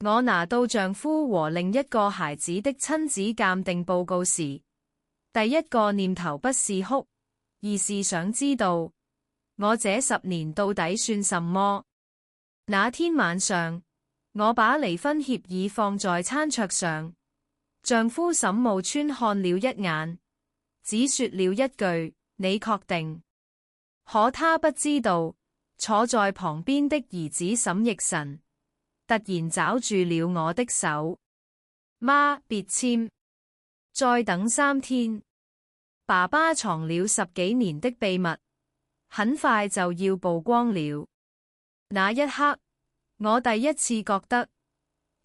我拿到丈夫和另一個孩子的親子鑑定報告時，第一個念頭不是哭，而是想知道我這10年到底算什麼。那天晚上，我把離婚協議放在餐桌上，丈夫沈慕川看了一眼，只說了一句：你確定？可他不知道，坐在旁邊的兒子沈奕辰突然抓住了我的手。媽，別簽，再等3天。爸爸藏了10幾年的秘密，很快就要曝光了。那一刻，我第一次覺得，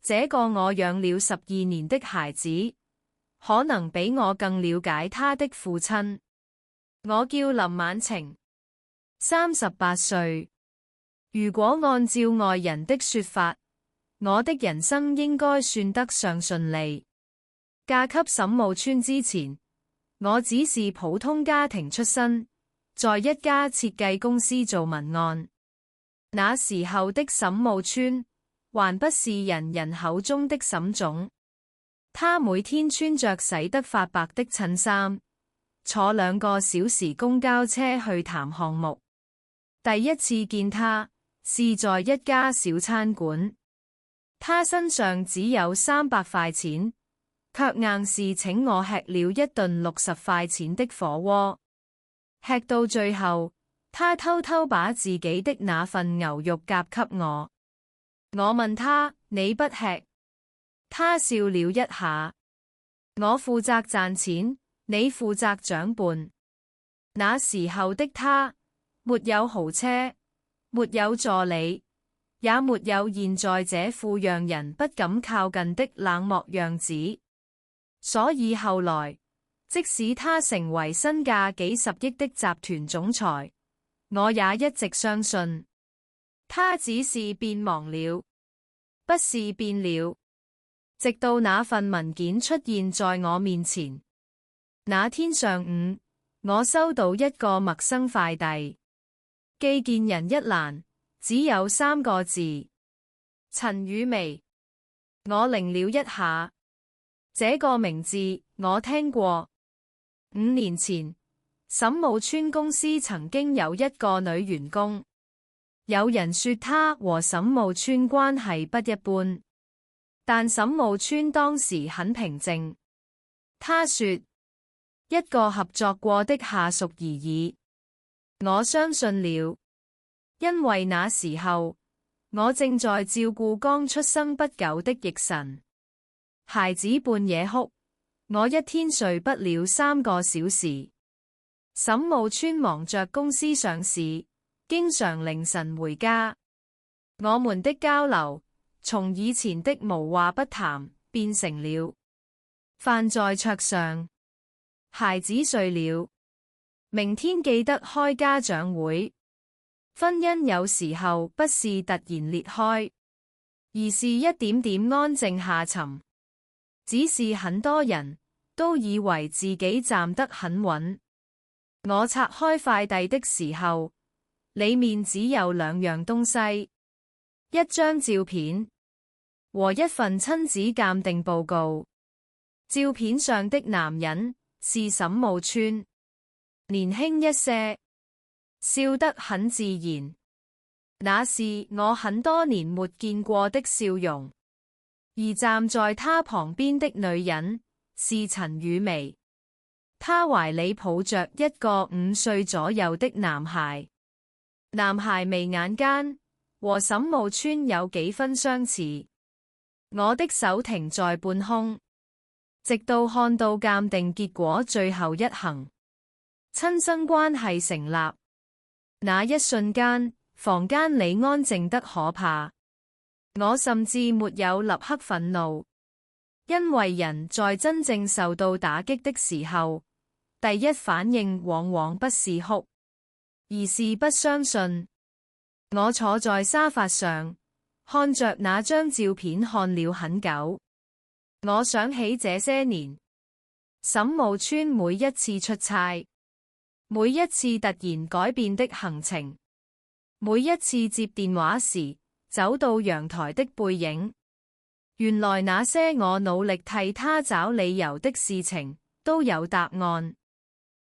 這個我養了12年的孩子，可能比我更了解他的父親。我叫林晚晴，38歲。如果按照外人的說法，我的人生應該算得上順利。嫁給沈慕川之前，我只是普通家庭出身，在一家設計公司做文案。那時候的沈慕川還不是人人口中的沈總，他每天穿着洗得發白的襯衫，坐2個小時公交車去談項目。第一次見他是在一家小餐館，他身上只有300塊錢，卻硬是請我吃了一頓60塊錢的火鍋。吃到最後，他偷偷把自己的那份牛肉夾給我。我問他：你不吃？他笑了一下。我負責賺錢，你負責掌伴。那時候的他，沒有豪車，沒有助理，也沒有現在這副讓人不敢靠近的冷漠樣子。所以後來，即使他成為身價幾十億的集團總裁，我也一直相信，他只是變忙了，不是變了。直到那份文件出現在我面前。那天上午，我收到一個陌生快遞，寄件人一欄只有3個字：陳雨薇。我擰了一下，這個名字我聽過。5年前，沈慕川公司曾經有一個女員工，有人說她和沈慕川關係不一般，但沈慕川當時很平靜。他說：一個合作過的下屬而已。我相信了，因為那時候我正在照顧剛出生不久的奕辰，孩子半夜哭，我一天睡不了3個小時。沈慕川忙着公司上市，經常凌晨回家。我們的交流從以前的無話不談變成了飯在桌上，孩子睡了，明天記得開家長會。婚姻有時候不是突然裂開，而是一點點安靜下沉。只是很多人都以為自己站得很穩。我拆開快遞的時候，裡面只有2樣東西：一張照片和一份親子鑑定報告。照片上的男人是沈慕川，年輕一些，笑得很自然，那是我很多年沒見過的笑容。而站在他旁邊的女人是陳雨薇，她懷裡抱着一個5歲左右的男孩，男孩眉眼間和沈慕川有幾分相似。我的手停在半空，直到看到鑑定結果最後一行，親生關係成立。那一瞬間，房間裡安靜得可怕。我甚至沒有立刻憤怒，因為人在真正受到打擊的時候，第一反應往往不是哭，而是不相信。我坐在沙發上，看着那張照片看了很久。我想起這些年，沈慕川每一次出差，每一次突然改變的行程，每一次接電話時走到陽台的背影。原來那些我努力替他找理由的事情，都有答案，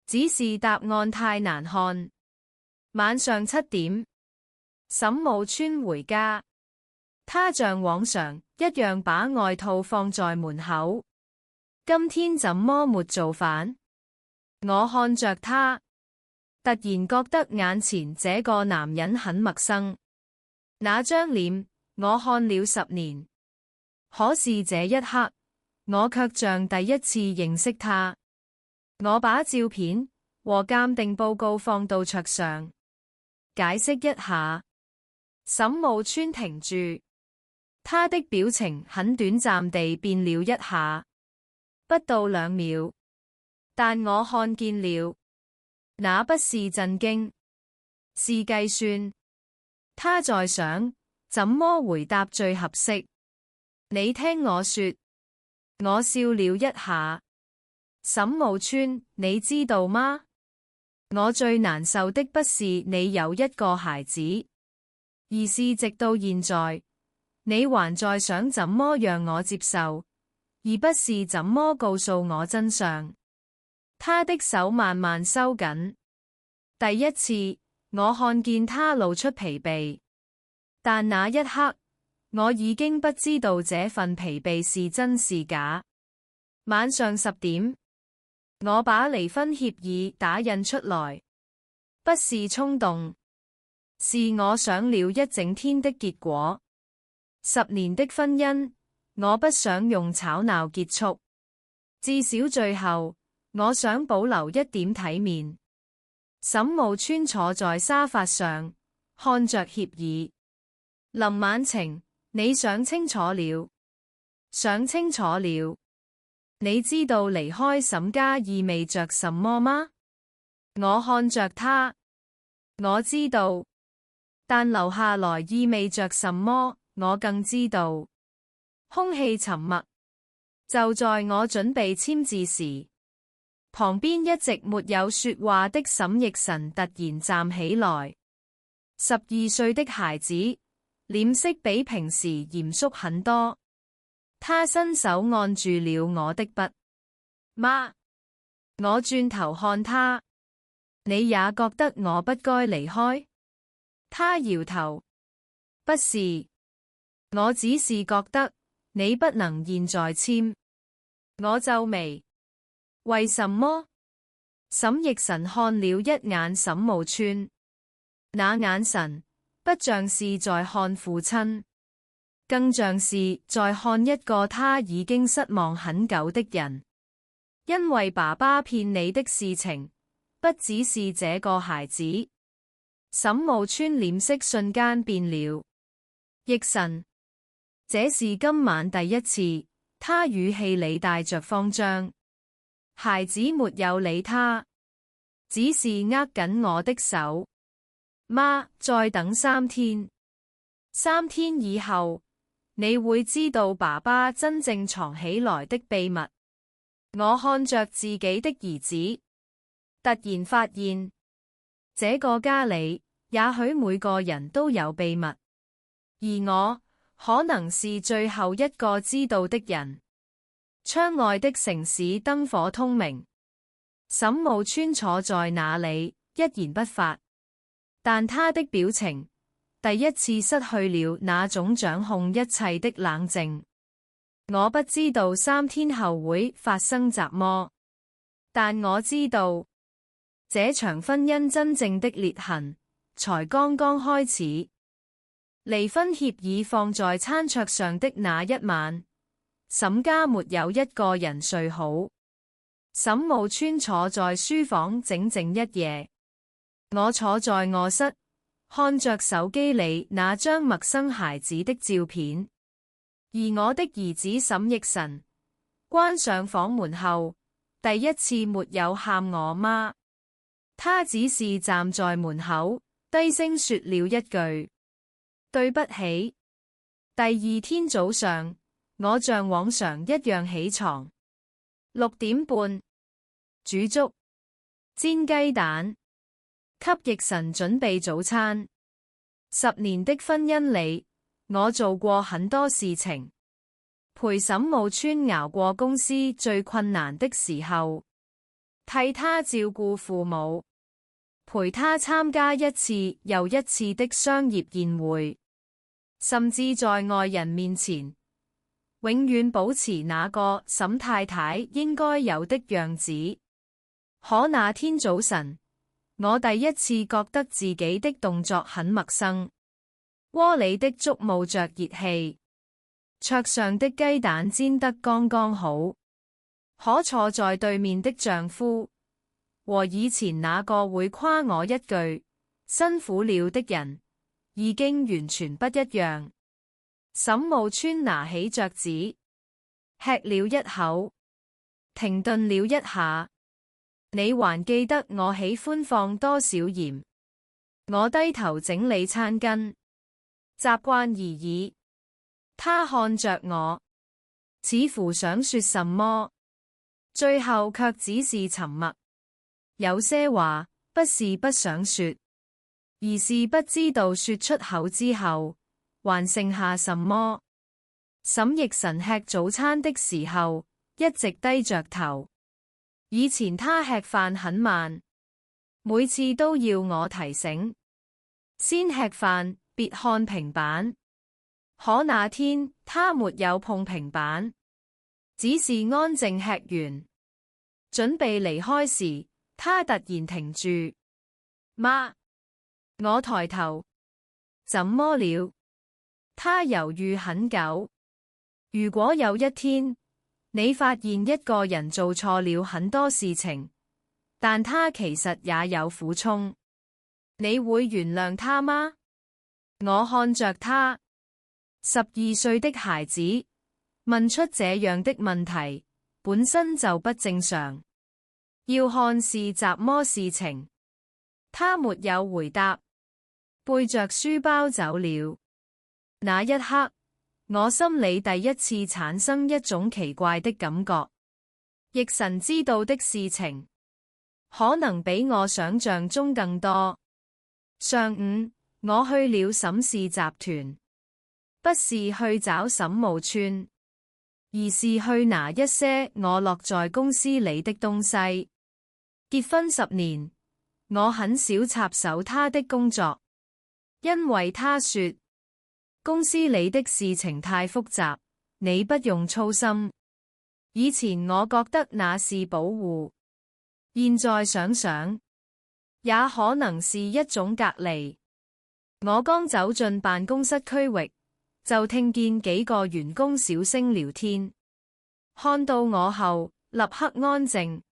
只是答案太難看。晚上7點，沈慕川回家，他像往常一樣把外套放在門口。今天怎麼沒做飯？我看着他，突然覺得眼前這個男人很陌生。那張臉我看了10年，可是這一刻我卻像第一次認識他。我把照片和鑑定報告放到桌上，解釋一下。沈慕川停住，他的表情很短暫地變了一下，不到2秒，但我看見了，那不是震驚，是計算。他在想怎麼回答最合適。你聽我說。我笑了一下。沈慕川，你知道嗎？我最難受的不是你有一個孩子，而是直到現在，你還在想怎麼讓我接受，而不是怎麼告訴我真相。他的手慢慢收緊。第一次，我看見他露出疲憊，但那一刻，我已經不知道這份疲憊是真是假。晚上10點，我把離婚協議打印出來，不是衝動，是我想了一整天的結果。10年的婚姻，我不想用吵鬧結束，至少最後，我想保留一點體面。沈慕川坐在沙發上，看着協議。林晚晴，你想清楚了？想清楚了。你知道離開沈家意味着什麼嗎？我看着他，我知道，但留下來意味着什麼，我更知道。空氣沉默。就在我準備簽字時，旁邊一直沒有說話的沈奕辰突然站起來。12歲的孩子，臉色比平時嚴肅很多。他伸手按住了我的筆。媽，我轉頭看他。你也覺得我不該離開？他搖頭。不是，我只是覺得你不能現在簽。我皺眉。為什麼？沈奕辰看了一眼沈慕川，那眼神不像是在看父親，更像是在看一個他已經失望很久的人。因為爸爸騙你的事情，不只是這個孩子。沈慕川臉色瞬間變了。奕辰，這是今晚第一次，他語氣裏帶着慌張。孩子沒有理他，只是握緊我的手。媽，再等3天。3天以後，你會知道爸爸真正藏起來的秘密。我看着自己的兒子，突然發現，這個家裏也許每個人都有秘密，而我可能是最後一個知道的人。窗外的城市燈火通明，沈慕川坐在那裏，一言不發，但他的表情第一次失去了那種掌控一切的冷靜。我不知道3天後會發生什麼，但我知道這場婚姻真正的裂痕才剛剛開始。離婚協議放在餐桌上的那一晚，沈家沒有一個人睡好。沈慕川坐在書房整整一夜，我坐在臥室，看着手機裏那張陌生孩子的照片。而我的兒子沈奕辰關上房門後，第一次沒有喊我媽，他只是站在門口，低聲說了一句對不起。第2天早上，我像往常一樣起床，6點半，煮粥、煎雞蛋，給奕辰準備早餐。10年的婚姻裏，我做過很多事情，陪沈慕川熬過公司最困難的時候，替他照顧父母，陪他參加一次又一次的商業宴會，甚至在外人面前，永遠保持那個沈太太應該有的樣子。可那天早晨，我第一次覺得自己的動作很陌生。鍋裏的粥冒着熱氣，桌上的雞蛋煎得剛剛好。可坐在對面的丈夫，和以前那個會誇我一句辛苦了的人，已經完全不一樣。沈慕川拿起桌子，吃了一口，停頓了一下。你還記得我喜歡放多少鹽？我低頭整理餐巾，習慣而已。他看着我，似乎想說什麼，最後卻只是沉默。有些話不是不想說，而是不知道說出口之後還剩下什麼。沈奕辰吃早餐的時候一直低着頭。以前他吃飯很慢，每次都要我提醒，先吃飯，別看平板。可那天他沒有碰平板，只是安靜吃完。準備離開時，他突然停住。媽，我抬頭，怎麼了？他猶豫很久。如果有一天，你發現一個人做錯了很多事情，但他其實也有苦衷，你會原諒他嗎？我看着他，12歲的孩子問出這樣的問題，本身就不正常。要看是怎麼事情。他沒有回答，背着書包走了。那一刻，我心裏第一次產生一種奇怪的感覺。奕辰知道的事情，可能比我想象中更多。上午，我去了沈氏集團，不是去找沈慕川，而是去拿一些我落在公司裏的東西。結婚10年，我很少插手他的工作，因為他說，公司裏的事情太複雜，你不用操心。以前我覺得那是保護，現在想想，也可能是一種隔離。我剛走進辦公室區域，就聽見幾個員工小聲聊天。看到我後，立刻安靜。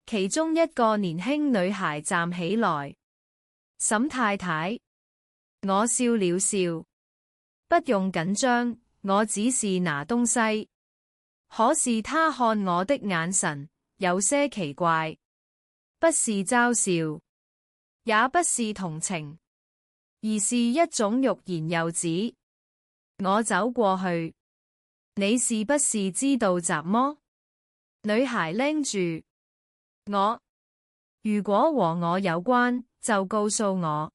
其中一個年輕女孩站起來，沈太太，我笑了笑。不用緊張，我只是拿東西。可是他看我的眼神有些奇怪，不是嘲笑，也不是同情，而是一種欲言又止。我走過去，你是不是知道怎麼？女孩拎住我，如果和我有關，就告訴我。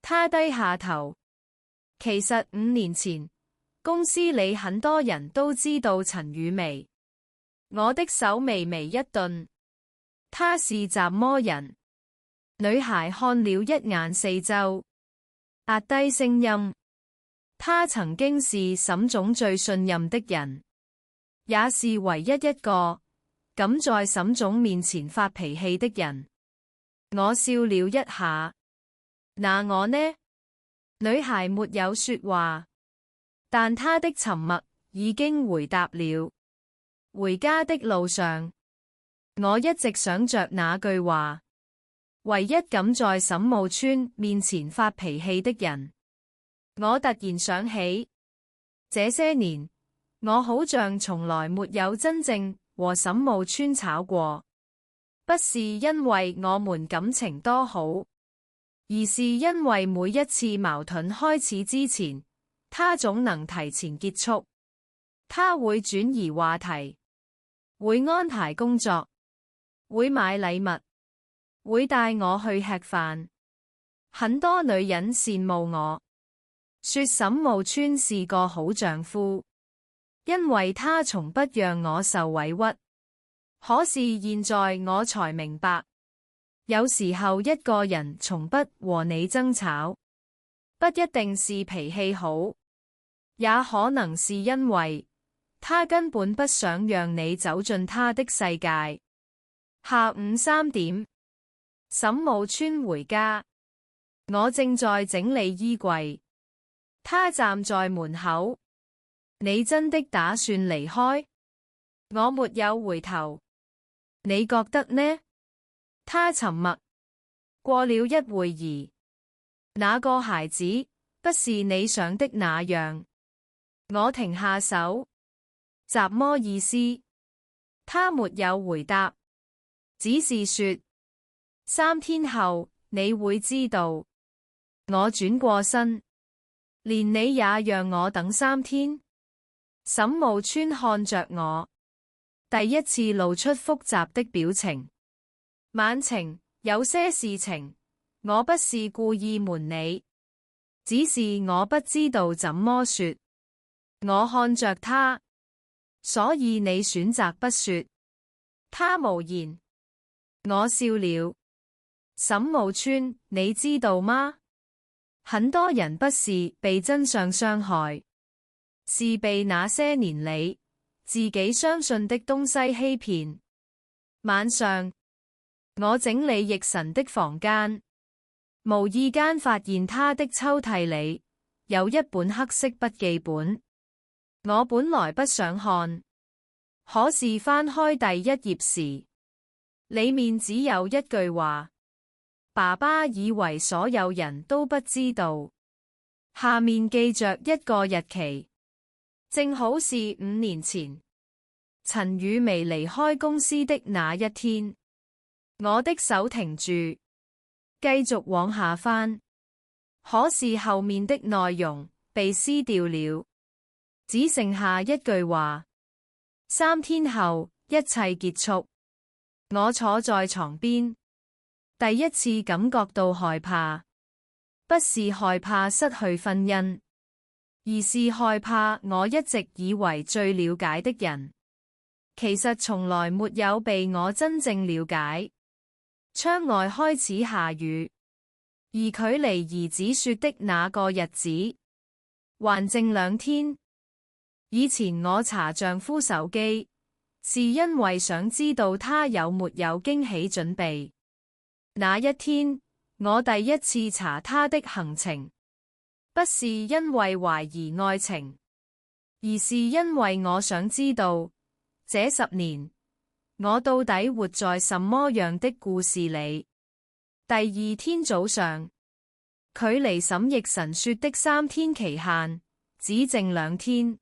他低下頭。其實5年前，公司裏很多人都知道陳雨薇。我的手微微一頓。她是怎麼人？女孩看了一眼四周，壓低聲音。她曾經是沈總最信任的人，也是唯一一個敢在沈總面前發脾氣的人。我笑了一下。那我呢？女孩沒有說話，但她的沉默已經回答了。回家的路上，我一直想着那句話：唯一敢在沈慕川面前發脾氣的人。我突然想起，這些年，我好像從來沒有真正和沈慕川吵過，不是因為我們感情多好，而是因為每一次矛盾開始之前，他總能提前結束。他會轉移話題，會安排工作，會買禮物，會帶我去吃飯。很多女人羨慕我，說沈慕川是個好丈夫。因為他從不讓我受委屈。可是現在我才明白，有時候一個人從不和你爭吵，不一定是脾氣好，也可能是因為他根本不想讓你走進他的世界。下午3點，沈慕川回家，我正在整理衣櫃，他站在門口。你真的打算離開？我沒有回頭。你覺得呢？他沉默。過了一會兒，那個孩子不是你想的那樣。我停下手。什麼意思？他沒有回答，只是說3天後你會知道。我轉過身，連你也讓我等3天。沈慕川看着我，第一次露出複雜的表情。晚晴，有些事情我不是故意瞞你，只是我不知道怎麼說。我看着他，所以你選擇不說。他無言。我笑了。沈慕川，你知道嗎？很多人不是被真相傷害，是被那些年裏自己相信的東西欺騙。晚上，我整理奕辰的房間，無意間發現他的抽屜裏有一本黑色筆記本。我本來不想看，可是翻開第一頁時，裏面只有一句話：爸爸以為所有人都不知道。下面記着一個日期，正好是5年前，陳雨薇離開公司的那一天。我的手停住，繼續往下翻，可是後面的內容被撕掉了，只剩下一句話：3天後一切結束。我坐在床邊，第一次感覺到害怕，不是害怕失去婚姻，而是害怕我一直以為最了解的人，其實從來沒有被我真正了解。窗外開始下雨，而距離兒子說的那個日子還剩2天。以前我查丈夫手機，是因為想知道他有沒有驚喜準備。那一天，我第一次查他的行程，不是因為懷疑愛情，而是因為我想知道這10年我到底活在什麼樣的故事裏。第2天早上，距離沈奕辰說的3天期限只剩2天。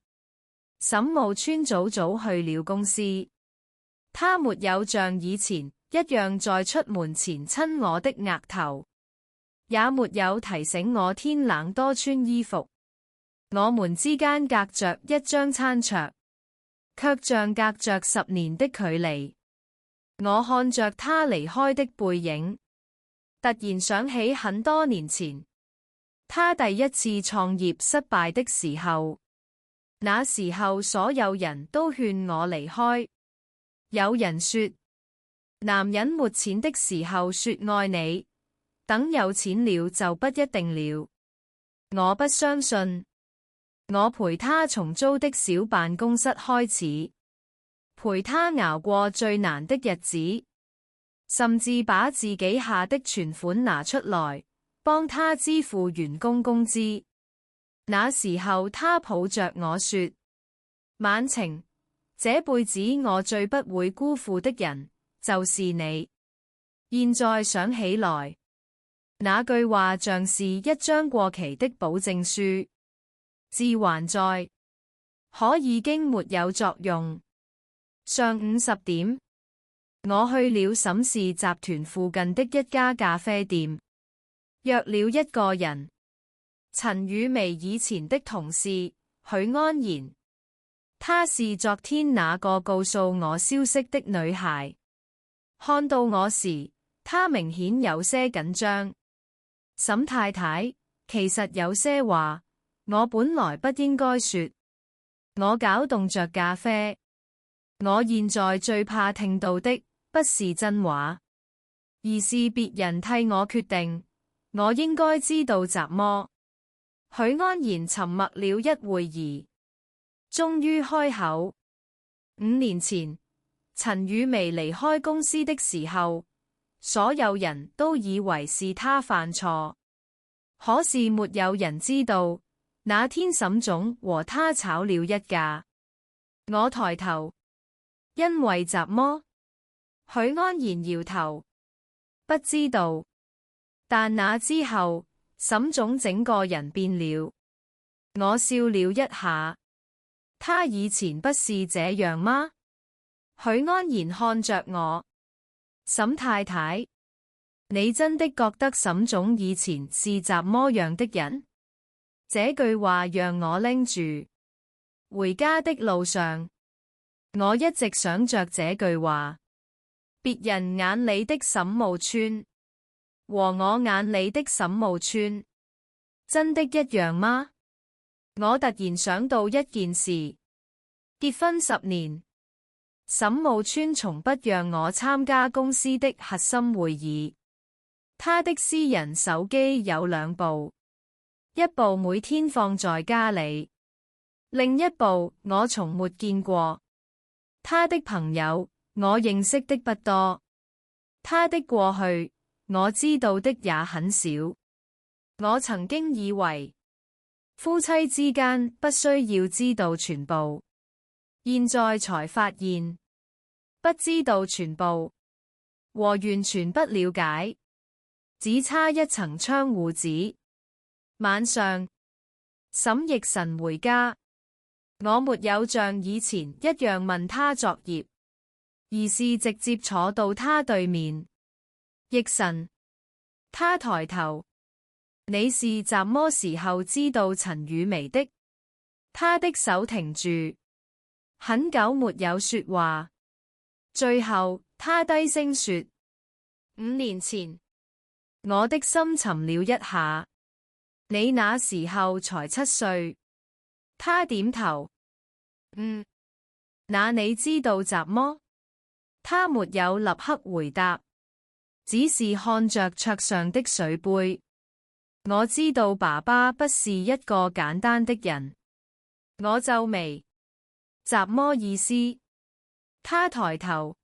沈慕川早早去了公司，他沒有像以前一樣在出門前親我的額頭，也沒有提醒我天冷多穿衣服。我們之間隔着一張餐桌，卻像隔着10年的距離。我看着他離開的背影，突然想起很多年前，他第一次創業失敗的時候，那時候所有人都勸我離開。有人說，男人沒錢的時候說愛你，等有錢了就不一定了。我不相信。我陪他從租的小辦公室開始，陪他熬過最難的日子，甚至把自己下的存款拿出來，幫他支付員工工資。那時候他抱着我說：晚晴，這輩子我最不會辜負的人就是你。現在想起來，那句話像是一張過期的保證書，字還在，可已經沒有作用。上午10點，我去了沈氏集團附近的一家咖啡店，約了一個人，陳雨薇以前的同事許安然。她是昨天那個告訴我消息的女孩。看到我時，她明顯有些緊張。沈太太，其實有些話我本來不應該說，我攪動着咖啡。我現在最怕聽到的不是真話，而是別人替我決定。我應該知道什麼？許安然沉默了一會兒，終於開口。5年前，陳雨薇離開公司的時候，所有人都以為是她犯錯，可是沒有人知道，那天沈總和她吵了一架。我抬頭，因為什麼？許安然搖頭，不知道。但那之後，沈總整個人變了。我笑了一下，他以前不是這樣嗎？許安然看着我，沈太太，你真的覺得沈總以前是怎麼樣的人？這句話讓我拎住。回家的路上，我一直想着這句話。別人眼裏的沈慕川和我眼裏的沈慕川，真的一樣嗎？我突然想到一件事，結婚10年，沈慕川從不讓我參加公司的核心會議。他的私人手機有2部，一部每天放在家裏，另一部我從沒見過。他的朋友，我認識的不多，他的過去，我知道的也很少。我曾經以為夫妻之間不需要知道全部，現在才發現不知道全部和完全不了解只差一層窗戶紙。晚上，沈奕辰回家，我沒有像以前一樣問他作業，而是直接坐到他對面。奕辰，他抬頭，你是什麼時候知道陳雨薇的？他的手停住，很久沒有說話。最後，他低聲說：5年前。我的心沉了一下。你那時候才7歲。他點頭。那你知道什麼？他沒有立刻回答，只是看着桌上的水杯。我知道爸爸不是一個簡單的人。我皺眉，什麼意思？他抬頭，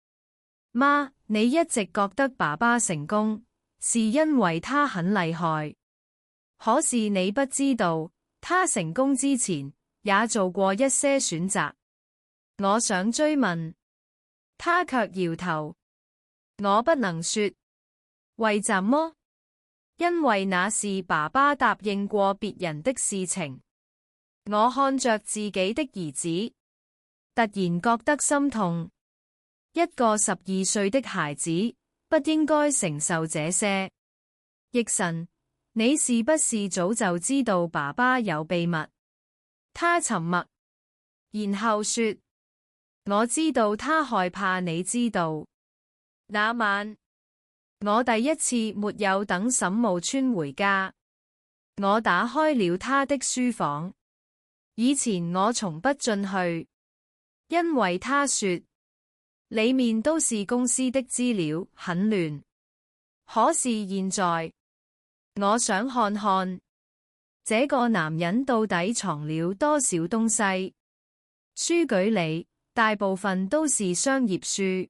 媽，你一直覺得爸爸成功，是因為他很厲害。可是你不知道，他成功之前，也做過一些選擇。我想追問，他卻搖頭。我不能說。為什麼？因為那是爸爸答應過別人的事情。我看着自己的兒子，突然覺得心痛。一個12歲的孩子不應該承受這些。奕辰，你是不是早就知道爸爸有秘密？他沉默，然後說：我知道他害怕你知道。那晚，我第一次沒有等沈慕川回家，我打開了他的書房。以前我從不進去，因為他說裏面都是公司的資料，很亂。可是現在，我想看看這個男人到底藏了多少東西。書舉裏大部分都是商業書，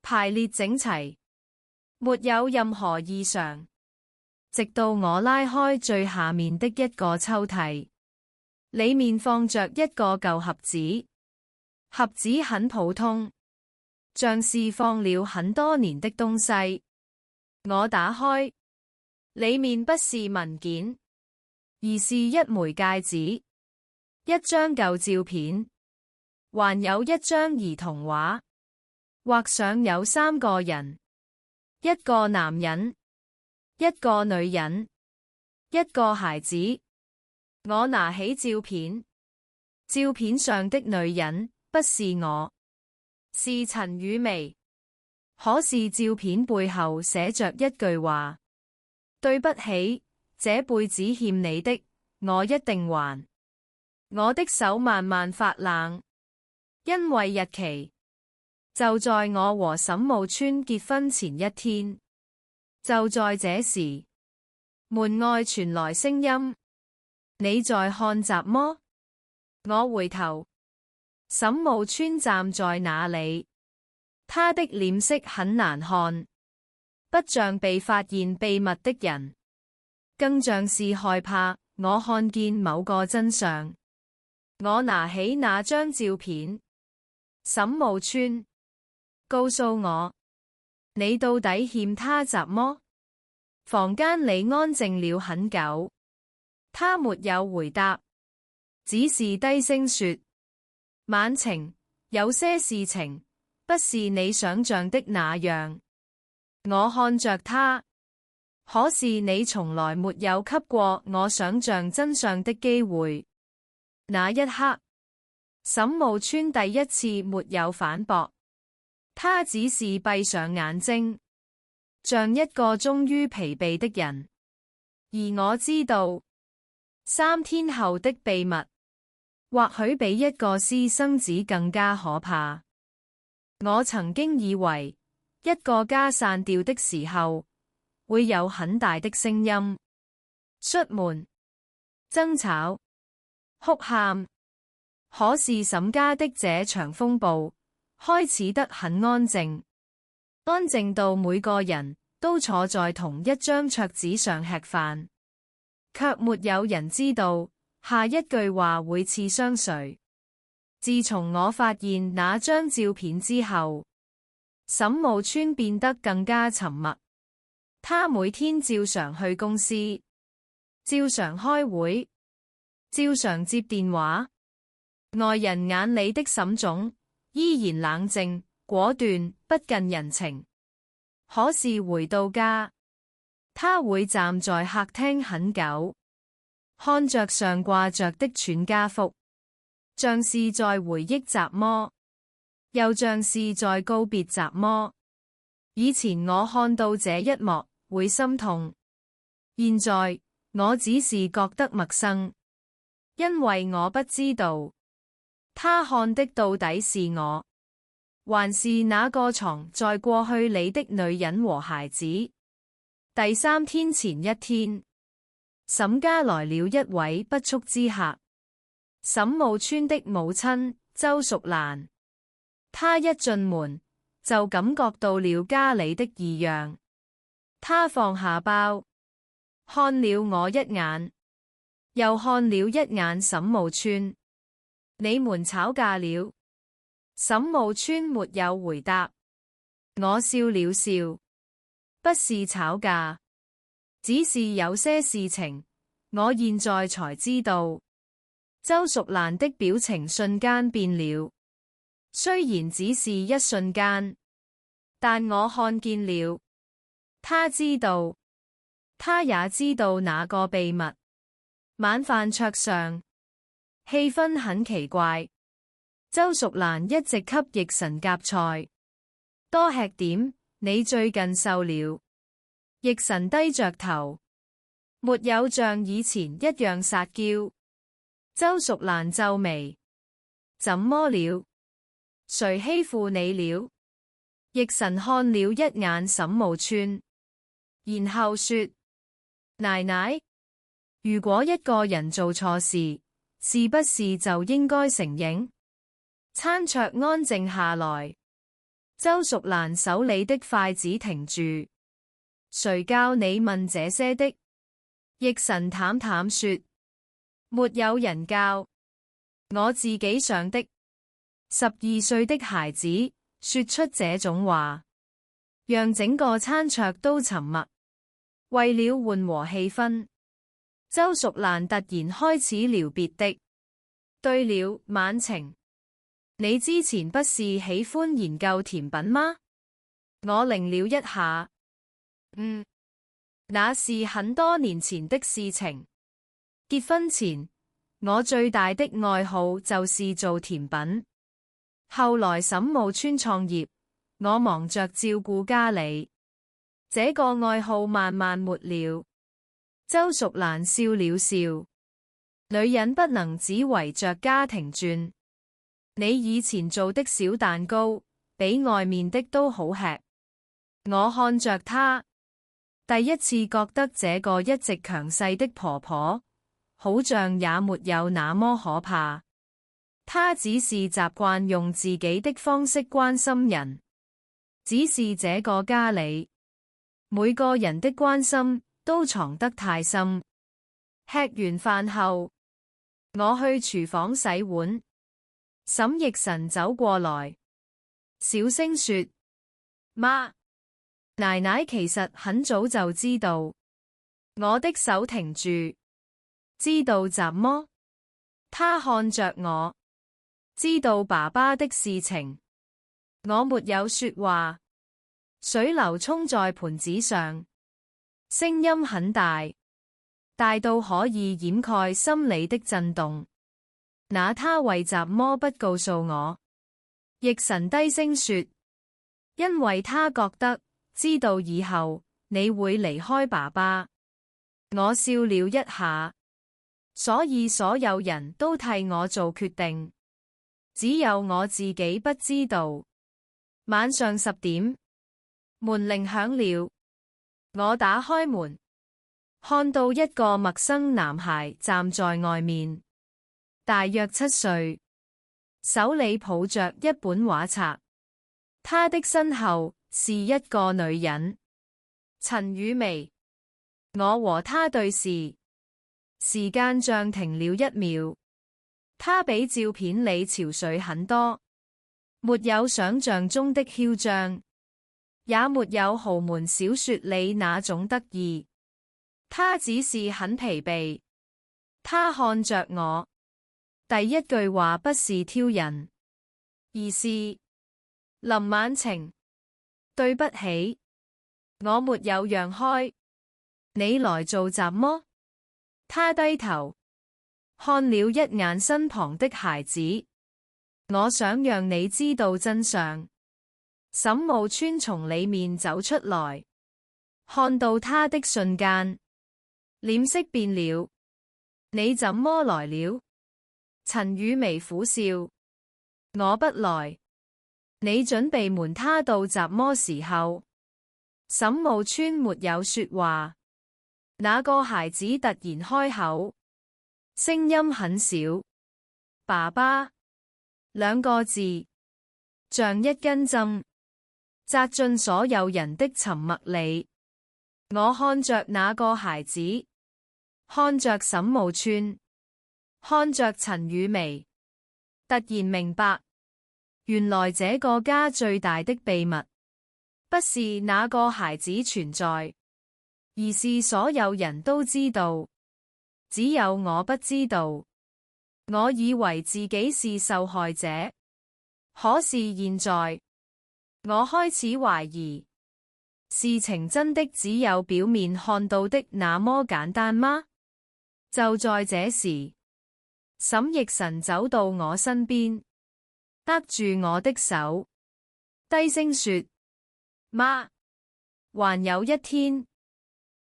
排列整齊，沒有任何異常。直到我拉開最下面的一個抽屜，裏面放着一個舊盒子，盒子很普通，像是放了很多年的東西。我打開，裏面不是文件，而是一枚戒指，一張舊照片，還有一張兒童畫，畫上有3個人，一個男人，一個女人，一個孩子。我拿起照片，照片上的女人不是我，是陳雨薇。可是照片背後寫着一句話：對不起，這輩子欠你的，我一定還。我的手慢慢發冷，因為日期就在我和沈慕川結婚前一天。就在這時，門外傳來聲音：你在看習麼？我回頭，沈慕川站在那裡，他的臉色很難看，不像被發現秘密的人，更像是害怕我看見某個真相。我拿起那張照片，沈慕川，告訴我，你到底欠他習麼？房間裡安靜了很久，他沒有回答，只是低聲說：晚晴，有些事情不是你想象的那樣。我看着他，可是你從來沒有給過我想象真相的機會。那一刻，沈慕川第一次沒有反駁，他只是閉上眼睛，像一個終於疲憊的人。而我知道，3天後的秘密，或許比一個私生子更加可怕。我曾經以為，一個家散掉的時候，會有很大的聲音，摔門、爭吵、哭喊。可是沈家的這場風暴開始得很安靜，安靜到每個人都坐在同一張桌子上吃飯，卻沒有人知道下一句話會刺傷誰。自從我發現那張照片之後，沈慕川變得更加沉默。他每天照常去公司，照常開會，照常接電話。外人眼裡的沈總依然冷靜、果斷、不近人情。可是回到家，他會站在客廳很久，看着上掛着的全家福，像是在回憶習麼，又像是在告別習麼。以前我看到這一幕會心痛，現在我只是覺得陌生，因為我不知道他看的到底是我，還是那個藏在過去裡的女人和孩子。第3天前一天，沈家來了一位不速之客，沈慕川的母親周淑蘭。她一進門就感覺到了家裡的異樣，她放下包，看了我一眼，又看了一眼沈慕川。你們吵架了？沈慕川沒有回答。我笑了笑，不是吵架，只是有些事情我現在才知道。周淑蘭的表情瞬間變了，雖然只是一瞬間，但我看見了。她知道，她也知道那個秘密。晚飯桌上，氣氛很奇怪。周淑蘭一直給奕辰夾菜，多吃點，你最近瘦了。奕辰低着頭，沒有像以前一樣撒嬌。周淑蘭皺眉，怎麼了？誰欺負你了？奕辰看了一眼沈慕川，然後說：奶奶，如果一個人做錯事，是不是就應該承認？餐桌安靜下來，周淑蘭手裡的筷子停住。誰教你問這些的？奕辰淡淡說：沒有人教，我自己想的。12歲的孩子說出這種話，讓整個餐桌都沉默。為了緩和氣氛，周淑蘭突然開始聊別的。對了，晚晴，你之前不是喜歡研究甜品嗎？我擰了一下，那是很多年前的事情。結婚前，我最大的愛好就是做甜品。後來沈慕川創業，我忙着照顧家裡，這個愛好慢慢沒了。周淑蘭笑了笑，女人不能只圍着家庭轉。你以前做的小蛋糕，比外面的都好吃。我看着她，第一次覺得這個一直強勢的婆婆，好像也沒有那麼可怕。她只是習慣用自己的方式關心人。只是這個家裏，每個人的關心都藏得太深。吃完飯後，我去廚房洗碗。沈奕辰走過來，小聲說：媽，奶奶其實很早就知道。我的手停住。知道什麼？她看着我。知道爸爸的事情。我沒有說話。水流沖在盤子上，聲音很大，大到可以掩蓋心裏的震動。那他為什麼不告訴我？奕辰低聲說：因為他覺得知道以後你會離開爸爸。我笑了一下。所以所有人都替我做決定，只有我自己不知道。晚上10點，門鈴響了。我打開門，看到一個陌生男孩站在外面，大約7歲，手裏抱着一本畫冊。他的身後是一個女人，陳雨薇。我和他對視，時間像停了1秒。他比照片裏憔悴很多，沒有想象中的囂張，也沒有豪門小說裏那種得意。他只是很疲憊。他看着我，第一句話不是挑釁，而是：林晚晴，對不起，我沒有讓開。你來做什麼？他低頭看了一眼身旁的孩子。我想讓你知道真相。沈慕川從裡面走出來，看到他的瞬間，臉色變了。你怎麼來了？陳雨薇苦笑。我不來。你準備瞞他到什麼時候？沈慕川沒有說話。那個孩子突然開口，聲音很小。爸爸2個字，像一根針，扎進所有人的沉默裡。我看着那個孩子，看着沈慕川，看着陳雨薇，突然明白，原來這個家最大的秘密，不是那個孩子存在，而是所有人都知道，只有我不知道。我以為自己是受害者，可是現在，我開始懷疑，事情真的只有表面看到的那麼簡單嗎？就在這時，沈奕辰走到我身邊，握住我的手，低聲說：媽，還有一天，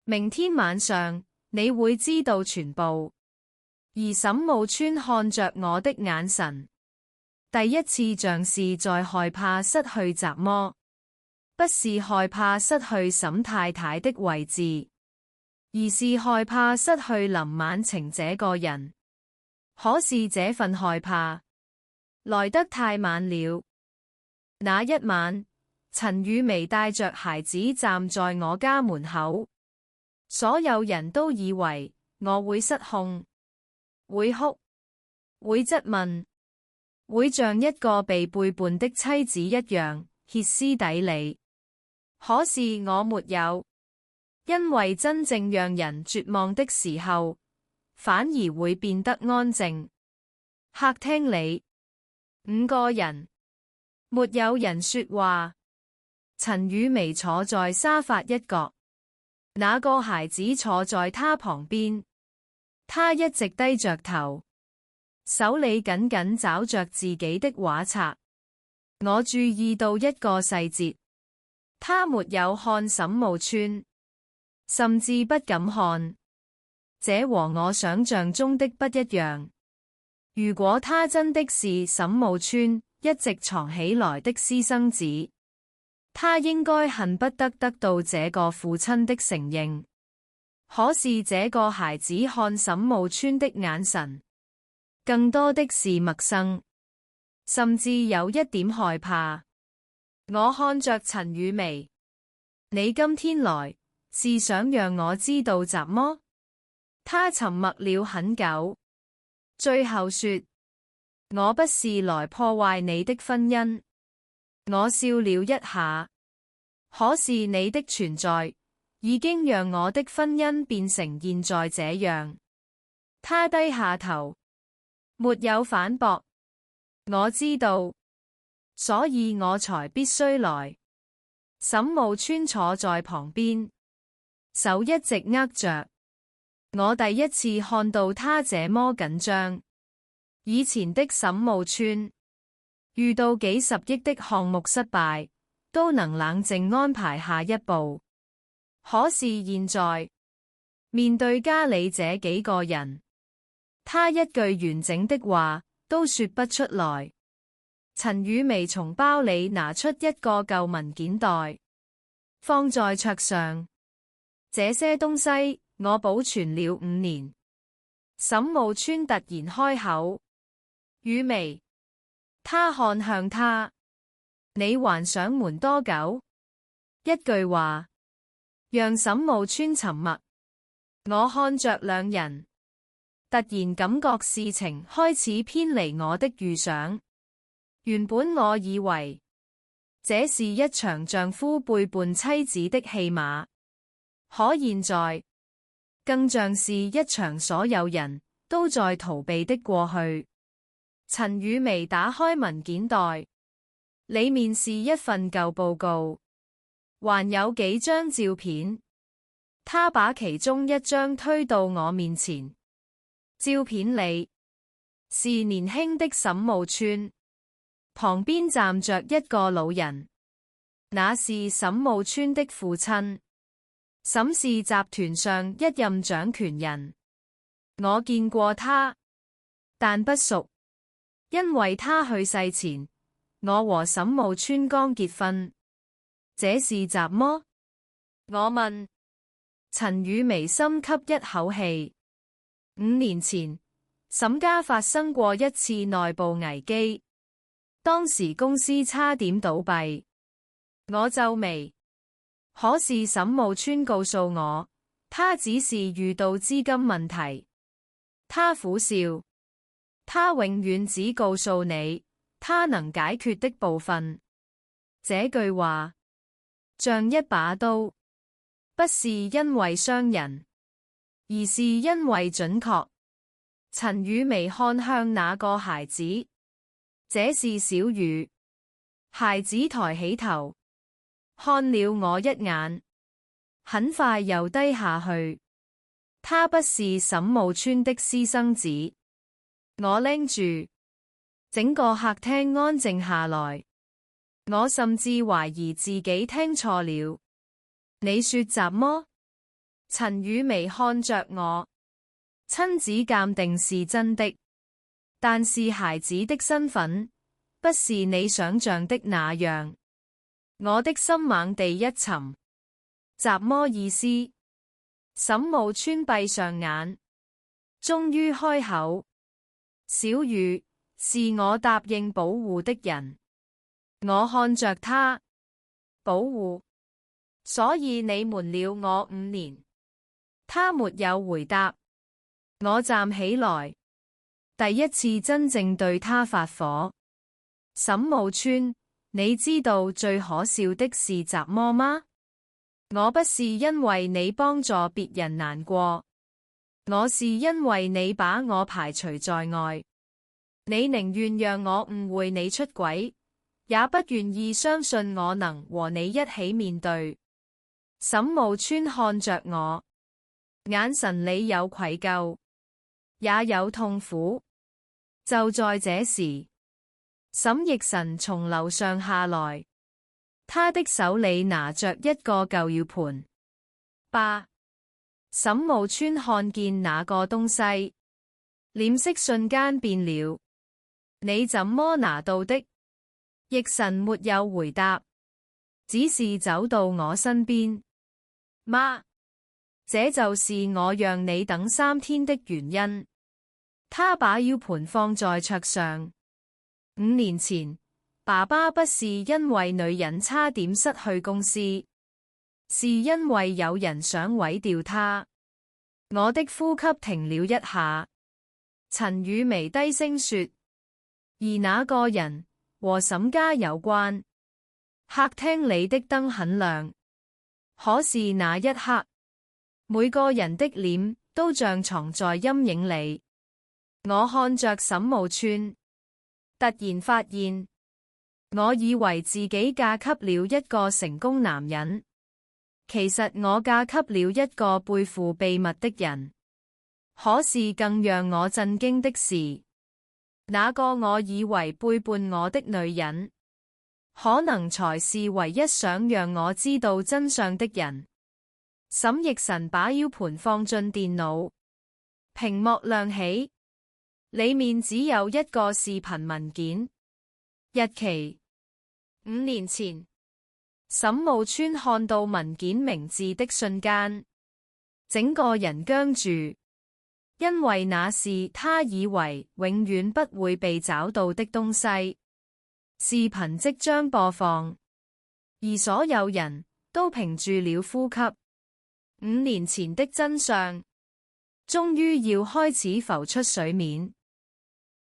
明天晚上你會知道全部。而沈慕川看着我的眼神，第一次像是在害怕失去什麼，不是害怕失去沈太太的位置，而是害怕失去林晚晴這個人。可是這份害怕來得太晚了。那一晚，陳雨薇帶着孩子站在我家門口，所有人都以為我會失控，會哭，會質問，會像一個被背叛的妻子一樣歇斯底里。可是我沒有，因為真正讓人絕望的時候，反而會變得安靜。客廳裡5個人，沒有人說話。陳雨薇坐在沙發一角，那個孩子坐在她旁邊。他一直低着頭，手裏緊緊抓着自己的畫冊。我注意到一個細節，他沒有看沈慕川，甚至不敢看。這和我想象中的不一樣。如果他真的是沈慕川一直藏起來的私生子，他應該恨不得得到這個父親的承認。可是這個孩子看沈慕川的眼神，更多的是陌生，甚至有一點害怕。我看着陳雨薇，你今天來，是想讓我知道什麼？他沉默了很久，最後說：我不是來破壞你的婚姻。我笑了一下，可是你的存在已經讓我的婚姻變成現在這樣。他低下頭，沒有反駁。我知道，所以我才必須來。沈慕川坐在旁邊，手一直握着。我第一次看到他這麼緊張。以前的沈慕川遇到幾十億的項目失敗，都能冷靜安排下一步。可是現在，面對家裏這幾個人，他一句完整的話都說不出來。陳雨薇從包裏拿出一個舊文件袋，放在桌上。這些東西我保存了5年。沈慕川突然開口：雨薇。他看向他，你還想瞞多久？一句話讓沈慕川沉默。我看着兩人，突然感覺事情開始偏離我的預想。原本我以為這是一場丈夫背叛妻子的戲碼，可現在更像是一場所有人都在逃避的過去。陳雨薇打開文件袋，裏面是一份舊報告，還有幾張照片。她把其中一張推到我面前，照片裏是年輕的沈慕川。旁邊站着一個老人，那是沈慕川的父親，沈氏集團上一任掌權人。我見過他，但不熟，因為他去世前，我和沈慕川剛結婚。這是怎麼？我問。陳雨薇深吸一口氣。5年前，沈家發生過一次內部危機。當時公司差點倒閉，我皺眉。可是沈慕川告訴我，他只是遇到資金問題。他苦笑，他永遠只告訴你他能解決的部分。這句話像一把刀，不是因為傷人，而是因為準確。陳雨薇看向那個孩子。這是小雨。孩子抬起頭，看了我一眼，很快又低下去。他不是沈慕川的私生子。我拎住，整個客廳安靜下來。我甚至懷疑自己聽錯了。你說什麼？陳雨薇看着我。親子鑑定是真的。但是孩子的身份不是你想象的那樣。我的心猛地一沉。怎麼意思？沈慕川閉上眼，終於開口：小雨，是我答應保護的人。我看着他。保護？所以你瞞了我5年。他沒有回答。我站起來。第一次真正對他發火。沈慕川，你知道最可笑的是什麼嗎？我不是因為你幫助別人難過，我是因為你把我排除在外。你寧願讓我誤會你出軌，也不願意相信我能和你一起面對。沈慕川看着我，眼神裡有愧疚，也有痛苦。就在這時，沈奕辰從樓上下來，他的手裡拿着一個舊 U 盤。爸。沈慕川看見那個東西，臉色瞬間變了。你怎麼拿到的？奕辰沒有回答，只是走到我身邊。媽，這就是我讓你等3天的原因。他把 U 盤放在桌上。5年前，爸爸不是因為女人差點失去公司，是因為有人想毀掉他。我的呼吸停了一下。陳雨薇低聲說：而那個人和沈家有關。客廳裏的燈很亮，可是那一刻，每個人的臉都像藏在陰影裏。我看着沈慕川，突然發現，我以為自己嫁給了一個成功男人，其實我嫁給了一個背負秘密的人。可是更讓我震驚的是，那個我以為背叛我的女人，可能才是唯一想讓我知道真相的人。沈奕辰把 U 盤放進電腦，屏幕亮起，裏面只有一個視頻文件，日期5年前。沈慕川看到文件名字的瞬間，整個人僵住，因為那是他以為永遠不會被找到的東西。視頻即將播放，而所有人都屏住了呼吸。5年前的真相終於要開始浮出水面。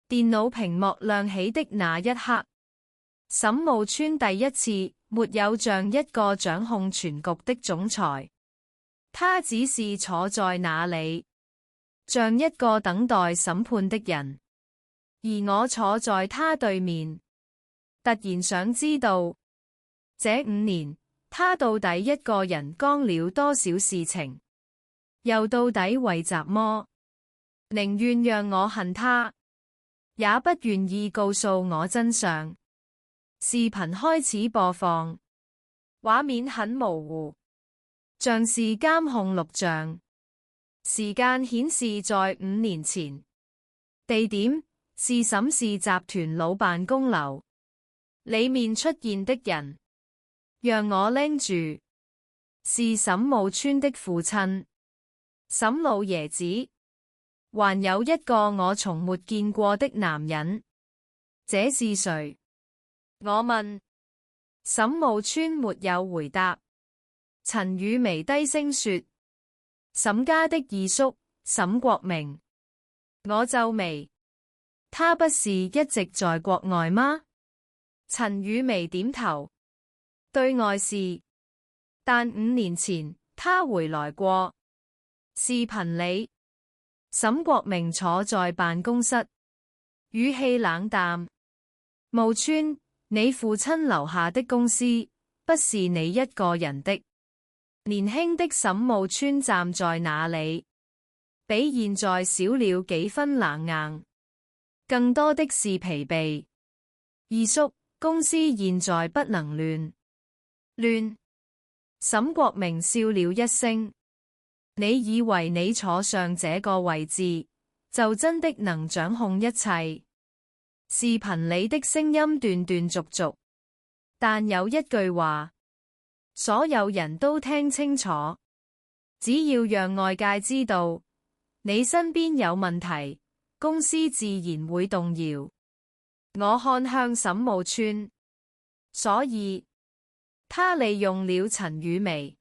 電腦屏幕亮起的那一刻，沈慕川第一次沒有像一個掌控全局的總裁，他只是坐在那裡，像一個等待審判的人，而我坐在他對面，突然想知道，這5年他到底一個人幹了多少事情，又到底為什麼？寧願讓我恨他，也不願意告訴我真相。視頻開始播放，畫面很模糊，像是監控錄像。時間顯示在5年前，地點是沈氏集團老辦公樓。裡面出現的人，讓我拎住，是沈慕川的父親，沈老爺子，還有一個我從沒見過的男人。這是誰？我問。沈慕川沒有回答。陳雨薇低聲說：沈家的二叔沈國明。我皺眉，他不是一直在國外嗎？陳雨薇點頭，對外是，但5年前他回來過。視頻裡，沈國明坐在辦公室，語氣冷淡。慕川，你父親留下的公司不是你一個人的。年輕的沈慕川站在那裡，比現在少了幾分冷硬，更多的是疲憊。二叔，公司現在不能亂。沈國明笑了一聲，你以為你坐上這個位置，就真的能掌控一切？視頻裡的聲音斷斷續續，但有一句話，所有人都聽清楚，只要讓外界知道你身邊有問題，公司自然會動搖。我看向沈慕川，所以他利用了陳雨薇。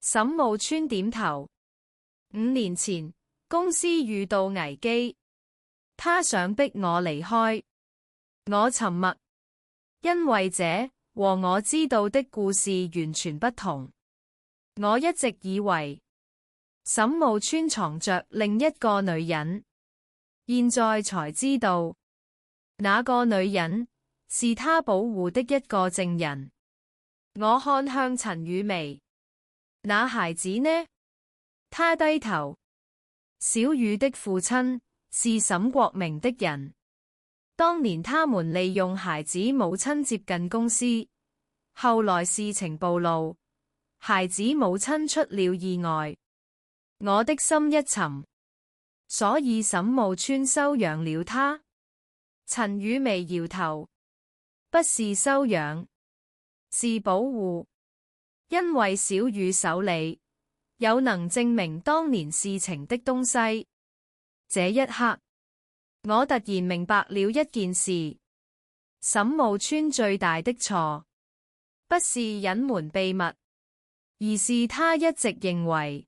沈慕川點頭。5年前，公司遇到危機，他想逼我離開，我沉默，因為這和我知道的故事完全不同。我一直以為沈慕川藏着另一個女人，現在才知道，那個女人是他保護的一個證人。我看向陳雨薇，那孩子呢？他低頭。小雨的父親是沈國明的人，當年他們利用孩子母親接近公司，後來事情暴露，孩子母親出了意外，我的心一沉，所以沈慕川收養了他。陳雨薇搖頭，不是收養，是保護，因為小雨手裏有能證明當年事情的東西。這一刻，我突然明白了一件事：沈慕川最大的錯，不是隱瞞秘密，而是他一直認為，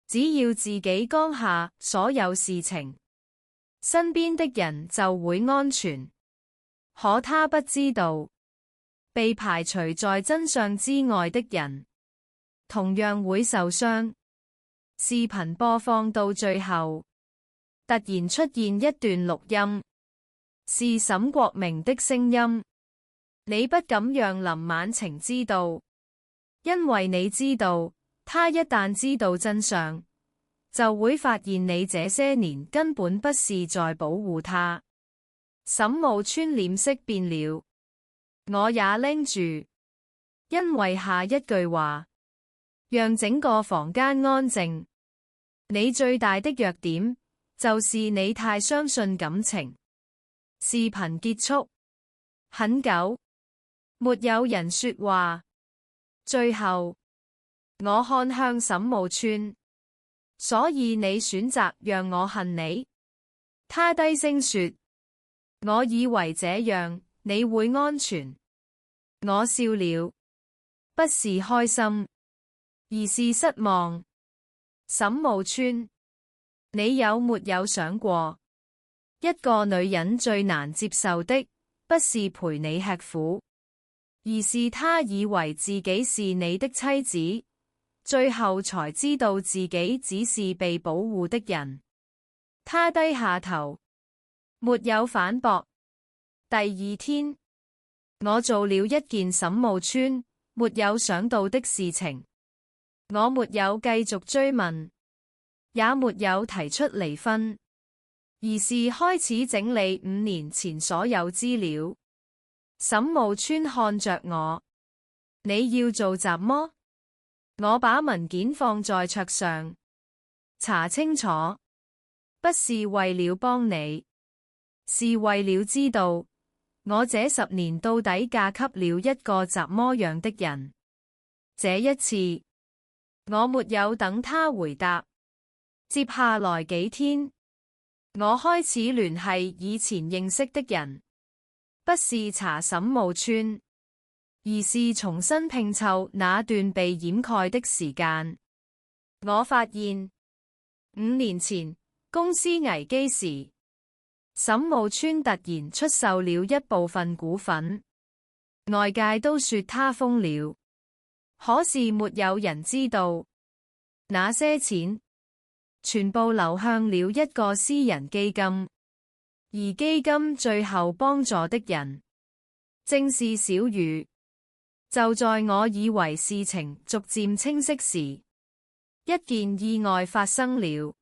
只要自己扛下所有事情，身邊的人就會安全。可他不知道，被排除在真相之外的人，同樣會受傷。視頻播放到最後，突然出現一段錄音，是沈國明的聲音。你不敢讓林晚晴知道，因為你知道，他一旦知道真相，就會發現你這些年根本不是在保護他。沈慕川臉色變了，我也拎住，因為下一句話讓整個房間安靜。你最大的弱點就是你太相信感情。視頻結束很久，沒有人說話。最後，我看向沈慕川，所以你選擇讓我恨你？他低聲說，我以為這樣你會安全。我笑了，不是開心，而是失望。沈慕川，你有沒有想過，一個女人最難接受的，不是陪你吃苦，而是她以為自己是你的妻子，最後才知道自己只是被保護的人。她低下頭，沒有反駁。第二天，我做了一件沈慕川沒有想到的事情。我沒有繼續追問，也沒有提出離婚，而是開始整理5年前所有資料。沈慕川看着我，你要做雜麼？我把文件放在桌上，查清楚，不是為了幫你，是為了知道我這10年到底嫁給了一個怎麼樣的人。這一次，我沒有等他回答。接下來幾天，我開始聯繫以前認識的人，不是查沈慕川，而是重新拼湊那段被掩蓋的時間。我發現5年前公司危機時，沈慕川突然出售了一部分股份，外界都說他瘋了。可是沒有人知道，那些錢全部流向了一個私人基金，而基金最後幫助的人正是小雨。就在我以為事情逐漸清晰時，一件意外發生了。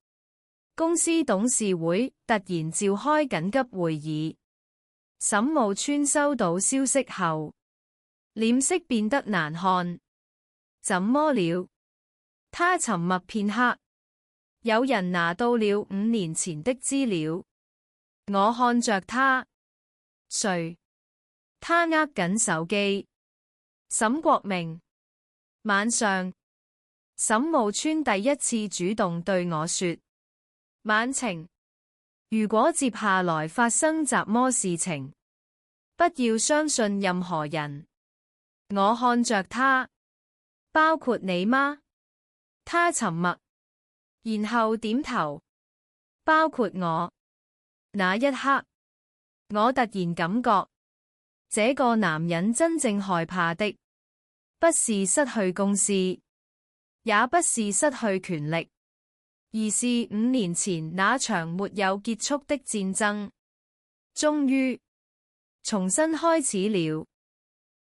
公司董事會突然召開緊急會議，沈慕川收到消息後，臉色變得難看。怎麼了？他沉默片刻。有人拿到了5年前的資料。我看着他，誰？他握緊手機。沈國明。晚上，沈慕川第一次主動對我說：晚晴，如果接下來發生什麼事情，不要相信任何人。我看着他。包括你嗎？他沉默，然後點頭。包括我。那一刻，我突然感覺，這個男人真正害怕的，不是失去公司，也不是失去權力，而是5年前那場沒有結束的戰爭，終於重新開始了。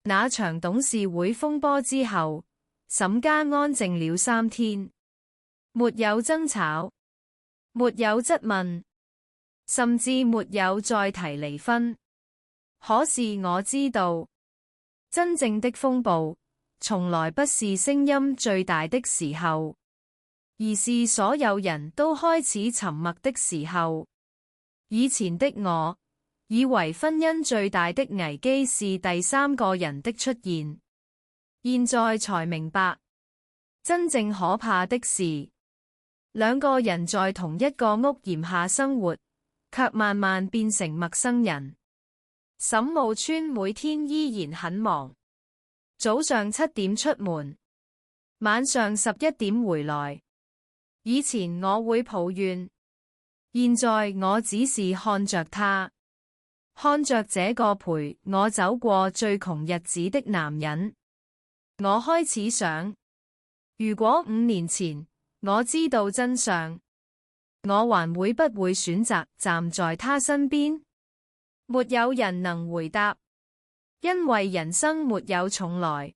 那場董事會風波之後，沈家安靜了3天，沒有爭吵，沒有質問，甚至沒有再提離婚。可是我知道，真正的風暴從來不是聲音最大的時候，而是所有人都開始沉默的時候。以前的我以為婚姻最大的危機是第三個人的出現，現在才明白，真正可怕的是兩個人在同一個屋檐下生活，卻慢慢變成陌生人。沈慕川每天依然很忙，早上7點出門，晚上11點回來。以前我會抱怨，現在我只是看着他，看着這個陪我走過最窮日子的男人。我開始想，如果5年前我知道真相，我還會不會選擇站在他身邊？沒有人能回答，因為人生沒有重來。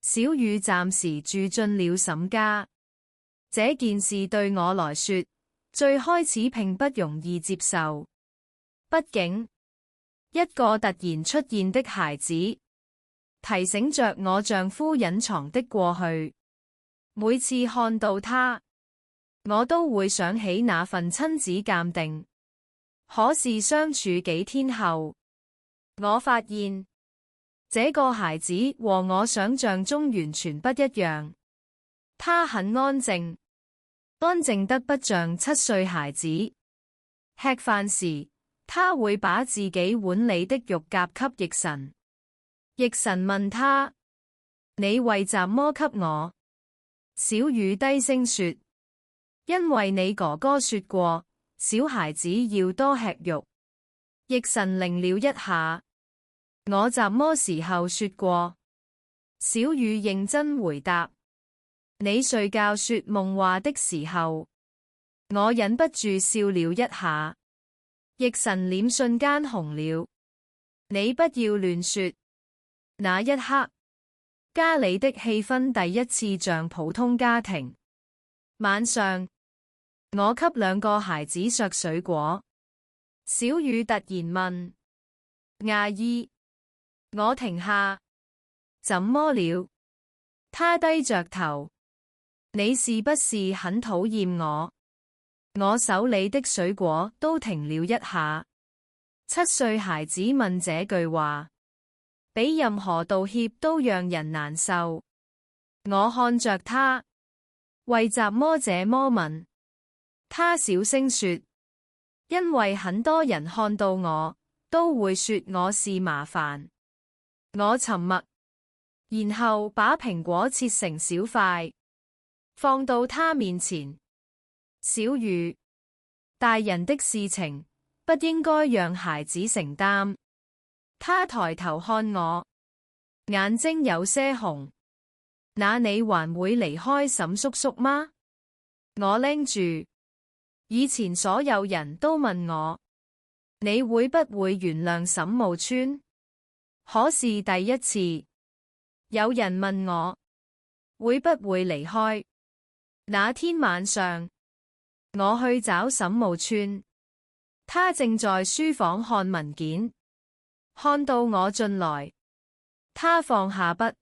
小雨暫時住進了沈家，這件事對我來說，最開始並不容易接受。畢竟，一個突然出現的孩子，提醒着我丈夫隱藏的過去。每次看到他，我都會想起那份親子鑑定。可是相處幾天後，我發現這個孩子和我想象中完全不一樣。他很安靜，安靜得不像7歲孩子。吃飯時，他會把自己碗裏的肉夾給奕辰。奕辰問他：你為什麼給我？小雨低聲說：因為你哥哥說過，小孩子要多吃肉。奕辰愣了一下：我什麼時候說過？小雨認真回答：你睡覺說夢話的時候。我忍不住笑了一下。奕辰臉瞬間紅了：你不要亂說。那一刻，家裏的氣氛第一次像普通家庭。晚上，我給2個孩子削水果。小雨突然問：阿姨，我停下。怎麼了？他低着頭：你是不是很討厭我？我手裏的水果都停了一下。7歲孩子問這句話，比任何道歉都讓人難受。我看着他，為什麼這麼問？他小聲說：因為很多人看到我，都會說我是麻煩。我沉默，然後把蘋果切成小塊，放到他面前。小雨，大人的事情，不應該讓孩子承擔。他抬頭看我，眼睛有些紅。那你還會離開沈叔叔嗎？我拎住。以前所有人都問我，你會不會原諒沈慕川？可是第一次，有人問我，會不會離開？那天晚上，我去找沈慕川，他正在書房看文件，看到我進來，他放下筆。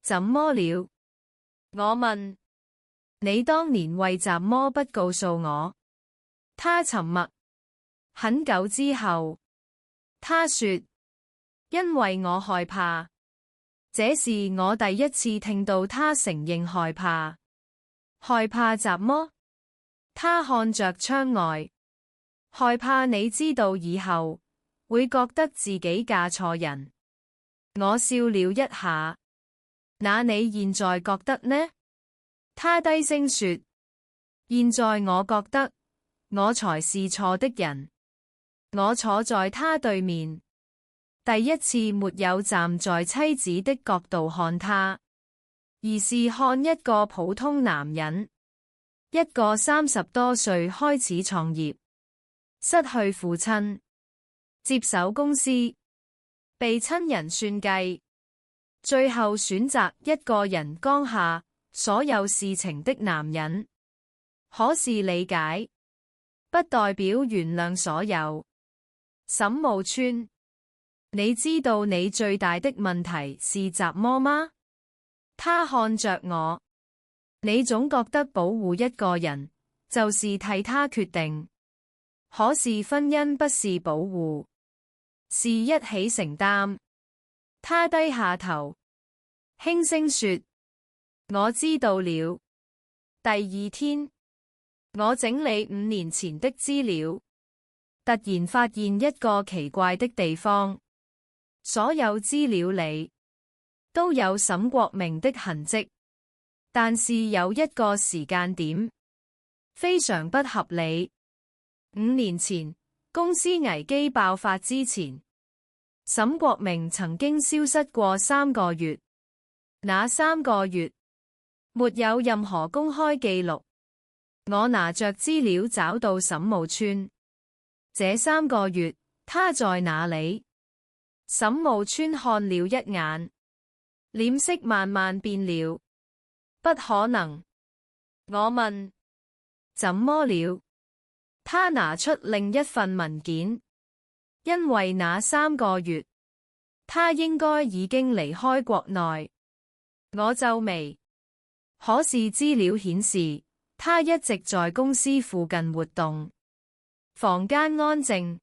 怎麼了？我問。你當年為什麼不告訴我？他沉默很久之後，他說：因為我害怕。這是我第一次聽到他承認害怕。害怕什麼？他看着窗外，害怕你知道以後會覺得自己嫁錯人。我笑了一下。那你現在覺得呢？他低聲說：現在我覺得我才是錯的人。我坐在他對面，第一次沒有站在妻子的角度看他，而是看一個普通男人，一個30多歲開始創業，失去父親，接手公司，被親人算計，最後選擇一個人扛下所有事情的男人。可是理解，不代表原諒所有。沈慕川，你知道你最大的問題是什麼嗎？他看着我，你總覺得保護一個人，就是替他決定。可是婚姻不是保護，是一起承擔。他低下頭，輕聲說：我知道了。第二天，我整理5年前的資料，突然發現一個奇怪的地方。所有資料裡都有沈國明的痕跡，但是有一個時間點非常不合理。5年前，公司危機爆發之前，沈國明曾經消失過3個月。那3個月沒有任何公開記錄。我拿着資料找到沈慕川。這3個月他在哪裡？沈慕川看了一眼，臉色慢慢變了。不可能。我問：怎麼了？他拿出另一份文件，因為那3個月他應該已經離開國內。我皺眉，可是資料顯示他一直在公司附近活動。房間安靜，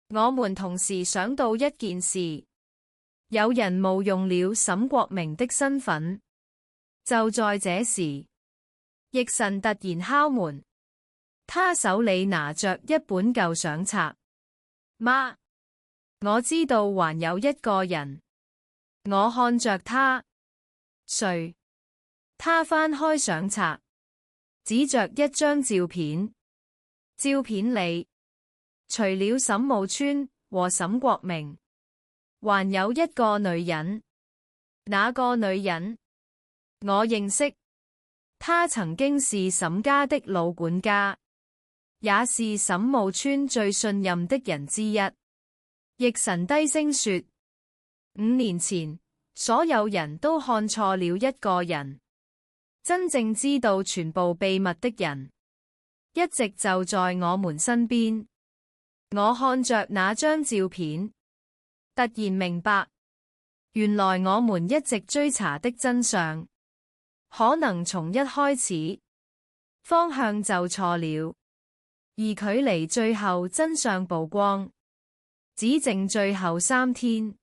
我們同時想到一件事：有人冒用了沈國明的身份。就在這時，奕辰突然敲門，他手裡拿着一本舊相冊。媽，我知道還有一個人。我看着他。誰？他翻開相冊，指着一張照片。照片裡除了沈慕川和沈國明，還有一個女人。那個女人我認識，她曾經是沈家的老管家，也是沈慕川最信任的人之一。奕辰低聲說：5年前，所有人都看錯了一個人，真正知道全部秘密的人，一直就在我們身邊。我看着那張照片，突然明白，原來我們一直追查的真相，可能從一開始方向就錯了，而距離最後真相曝光，只剩最後3天。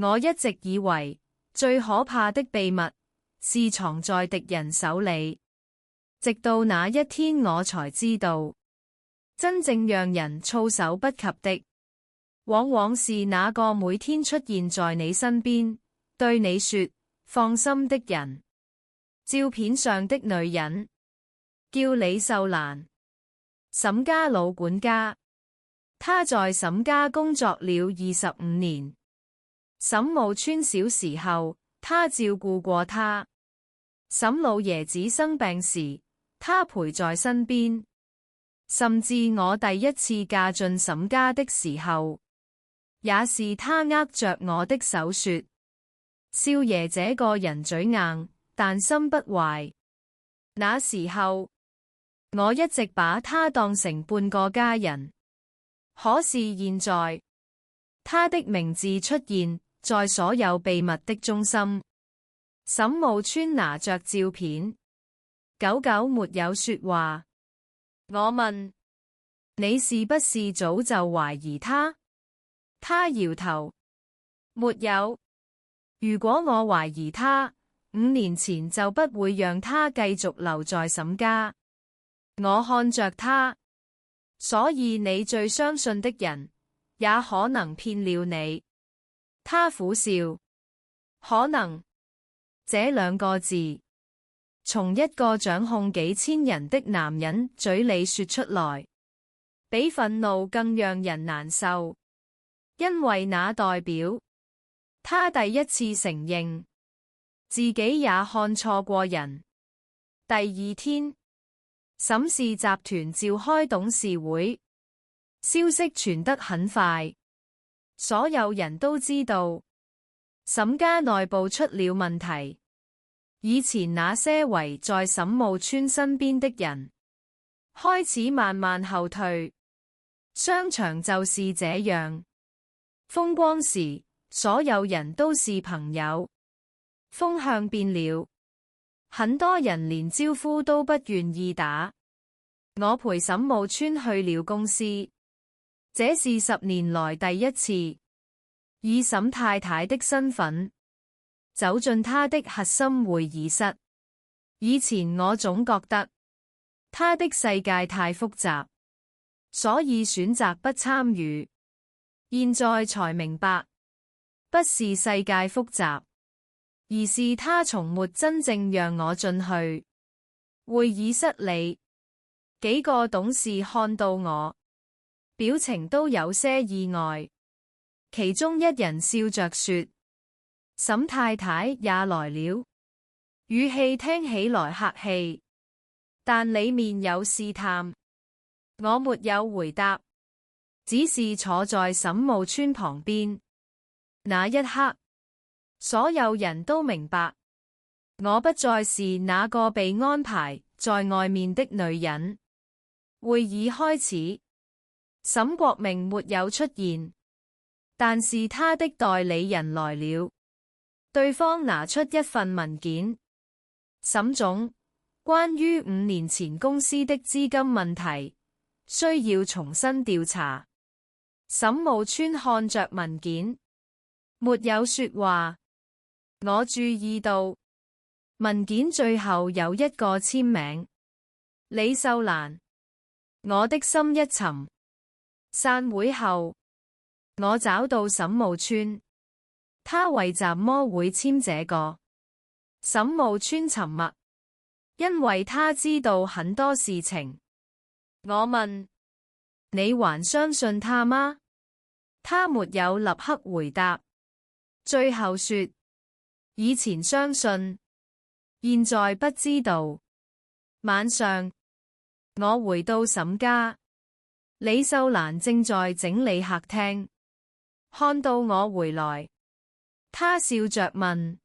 我一直以為最可怕的秘密是藏在敵人手裡，直到那一天我才知道，真正讓人措手不及的，往往是那個每天出現在你身邊，對你說放心的人。照片上的女人叫李秀蘭，沈家老管家，她在沈家工作了25年。沈慕川小時候，他照顧過他。沈老爺子生病時，他陪在身邊。甚至我第一次嫁進沈家的時候，也是他握着我的手說：少爺這個人嘴硬，但心不壞。那時候，我一直把他當成半個家人。可是現在，他的名字出現在所有秘密的中心。沈慕川拿着照片，久久沒有說話。我問：你是不是早就懷疑他？他搖頭：沒有。如果我懷疑他，5年前就不會讓他繼續留在沈家。我看着他，所以你最相信的人，也可能騙了你。他苦笑。可能。這2個字，從一個掌控幾千人的男人嘴裡說出來，比憤怒更讓人難受，因為那代表他第一次承認自己也看錯過人。第2天，沈氏集團召開董事會，消息傳得很快，所有人都知道沈家內部出了問題。以前那些圍在沈慕川身邊的人，開始慢慢後退。商場就是這樣，風光時所有人都是朋友，風向變了，很多人連招呼都不願意打。我陪沈慕川去了公司，這是10年來第一次以沈太太的身份走進她的核心會議室。以前我總覺得她的世界太複雜，所以選擇不參與。現在才明白，不是世界複雜，而是她從沒真正讓我進去。會議室裏，幾個董事看到我，表情都有些意外。其中一人笑着說：沈太太也來了。語氣聽起來客氣，但裏面有試探。我沒有回答，只是坐在沈慕川旁邊。那一刻，所有人都明白，我不再是那個被安排在外面的女人。會議開始，沈國明沒有出現，但是他的代理人來了。對方拿出一份文件：沈總，關於5年前公司的資金問題，需要重新調查。沈慕川看着文件，沒有說話。我注意到文件最後有一個簽名：李秀蘭。我的心一沉。散會後，我找到沈慕川，他為什麼會簽這個？沈慕川沉默，因為他知道很多事情。我問：你還相信他嗎？他沒有立刻回答，最後說：以前相信，現在不知道。晚上，我回到沈家，李秀蘭正在整理客廳，看到我回來，她笑着問：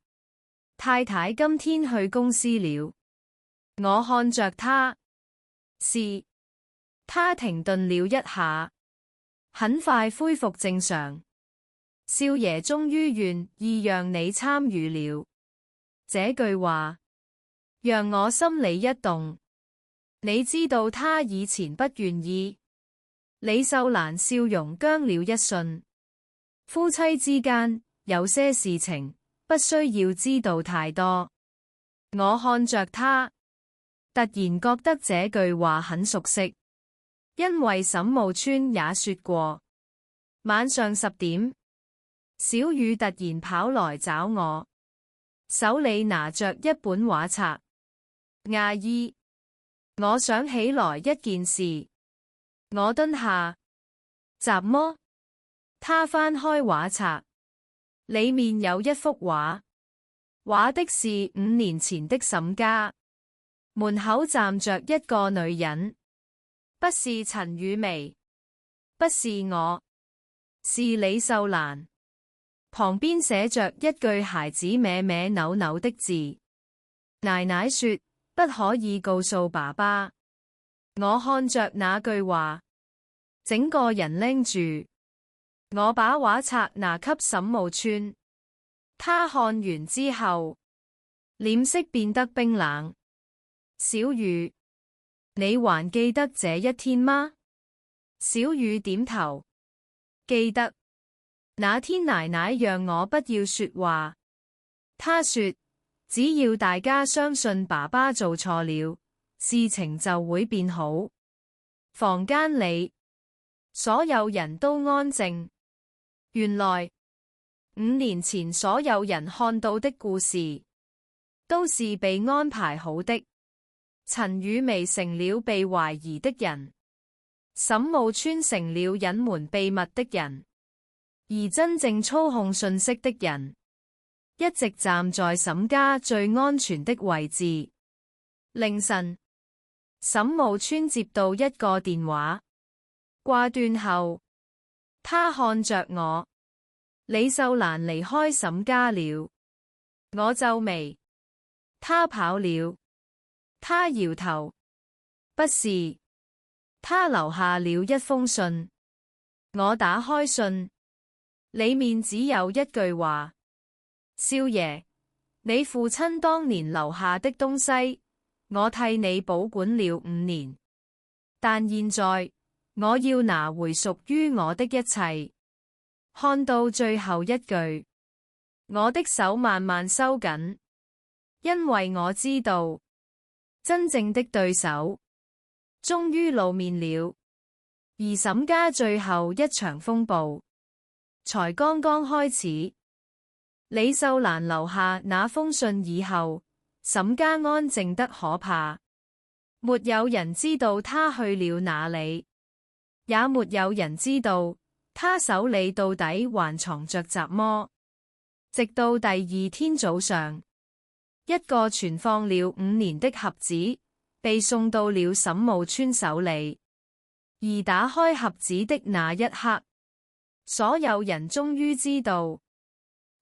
太太今天去公司了？我看着她，是。她停頓了一下，很快恢復正常。少爺終於願意讓你參與了，這句話讓我心裏一動。你知道他以前不願意。李秀蘭笑容僵了一瞬。夫妻之間有些事情不需要知道太多。我看着他，突然覺得這句話很熟悉，因為沈慕川也說過。晚上10點，小雨突然跑來找我，手裏拿着一本畫冊。阿姨，我想起來一件事。我蹲下。怎麼？他翻開畫冊，裏面有一幅畫，畫的是5年前的沈家，門口站着一個女人，不是陳雨薇，不是我，是李秀蘭。旁邊寫着一句孩子歪歪扭扭的字。奶奶說不可以告訴爸爸。我看着那句話，整個人拎住。我把畫冊拿給沈慕川，他看完之後，臉色變得冰冷。小雨，你還記得這一天嗎？小雨點頭，記得。那天奶奶讓我不要說話，她說只要大家相信爸爸做錯了，事情就會變好。房間裏，所有人都安靜。原來5年前所有人看到的故事，都是被安排好的。陳雨薇成了被懷疑的人，沈慕川成了隱瞞秘密的人，而真正操控信息的人，一直站在沈家最安全的位置。凌晨，沈慕川接到一個電話，掛斷後，他看着我。李秀蘭離開沈家了。我皺眉。他跑了。他搖頭。不是。他留下了一封信。我打開信，裡面只有一句話：少爺，你父親當年留下的東西，我替你保管了5年，但現在我要拿回屬於我的一切。看到最後一句，我的手慢慢收緊，因為我知道真正的對手終於露面了。而沈家最後一場風暴才剛剛開始。李秀蘭留下那封信以後，沈家安靜得可怕，沒有人知道他去了哪裏，也沒有人知道他手裏到底還藏着什麼。直到第二天早上，一個存放了5年的盒子被送到了沈慕川手裏。而打開盒子的那一刻，所有人終於知道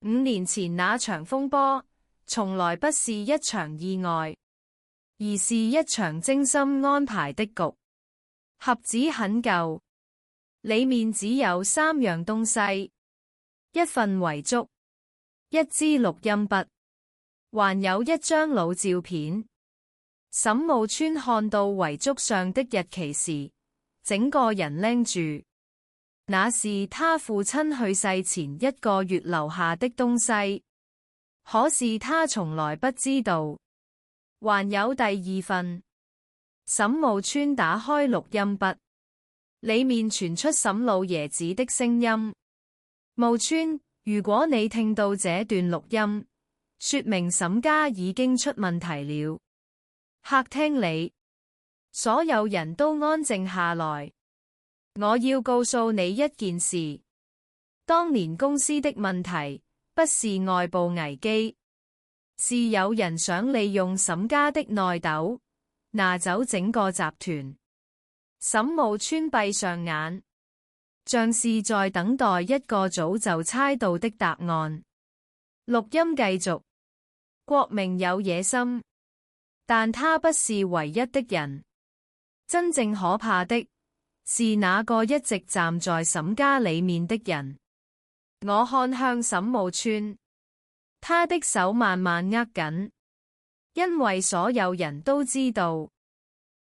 ，5年前那場風波從來不是一場意外，而是一場精心安排的局。盒子很舊，裏面只有3樣東西：一份遺囑、一支錄音筆，還有一張老照片。沈慕川看到遺囑上的日期時，整個人愣住，那是他父親去世前1個月留下的東西。可是他從來不知道，還有第2份。沈慕川打開錄音筆，裏面傳出沈老爺子的聲音：慕川，如果你聽到這段錄音，說明沈家已經出問題了。客廳裏所有人都安靜下來。我要告訴你一件事，當年公司的問題不是外部危機，是有人想利用沈家的內鬥，拿走整個集團。沈慕川閉上眼，像是在等待一個早就猜到的答案。錄音繼續。郭明有野心，但他不是唯一的人。真正可怕的是那個一直站在沈家裏面的人。我看向沈慕川，他的手慢慢握緊，因為所有人都知道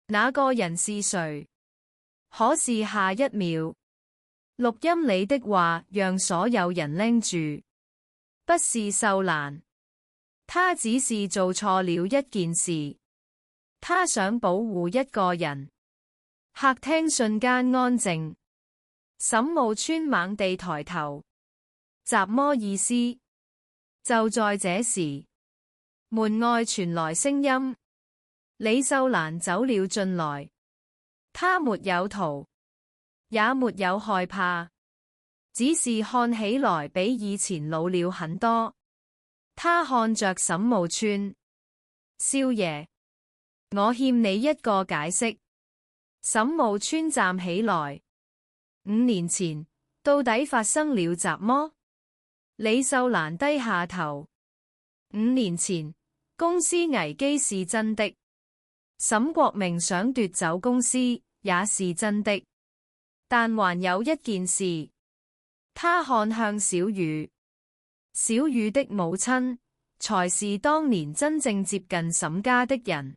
那個人是誰。可是下一秒，錄音裏的話讓所有人愣住。不是秀蘭，他只是做錯了一件事，他想保護一個人。客廳瞬間安靜。沈慕川猛地抬頭，什麼意思？就在這時，門外傳來聲音，李秀蘭走了進來。她沒有逃，也沒有害怕，只是看起來比以前老了很多。她看着沈慕川，少爺，我欠你一個解釋。沈慕川站起來，5年前到底發生了什麼？李秀蘭低下頭。5年前公司危機是真的，沈國明想奪走公司也是真的，但還有一件事。他看向小雨，小雨的母親才是當年真正接近沈家的人。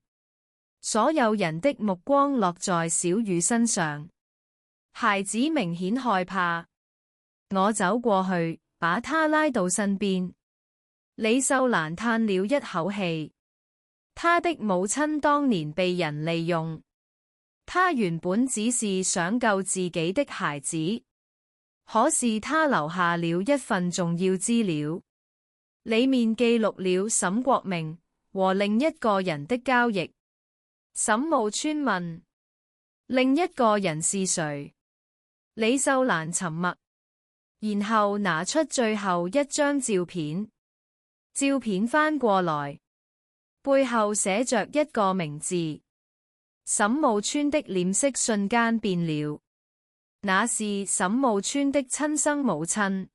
所有人的目光落在小雨身上，孩子明顯害怕。我走過去，把他拉到身邊。李秀蘭嘆了一口氣，他的母親當年被人利用，他原本只是想救自己的孩子，可是他留下了一份重要資料，裡面記錄了沈國明和另一個人的交易。沈慕川問：另一個人是誰？李秀蘭沉默，然後拿出最後一張照片。照片翻過來，背後寫着一個名字。沈慕川的臉色瞬間變了，那是沈慕川的親生母親，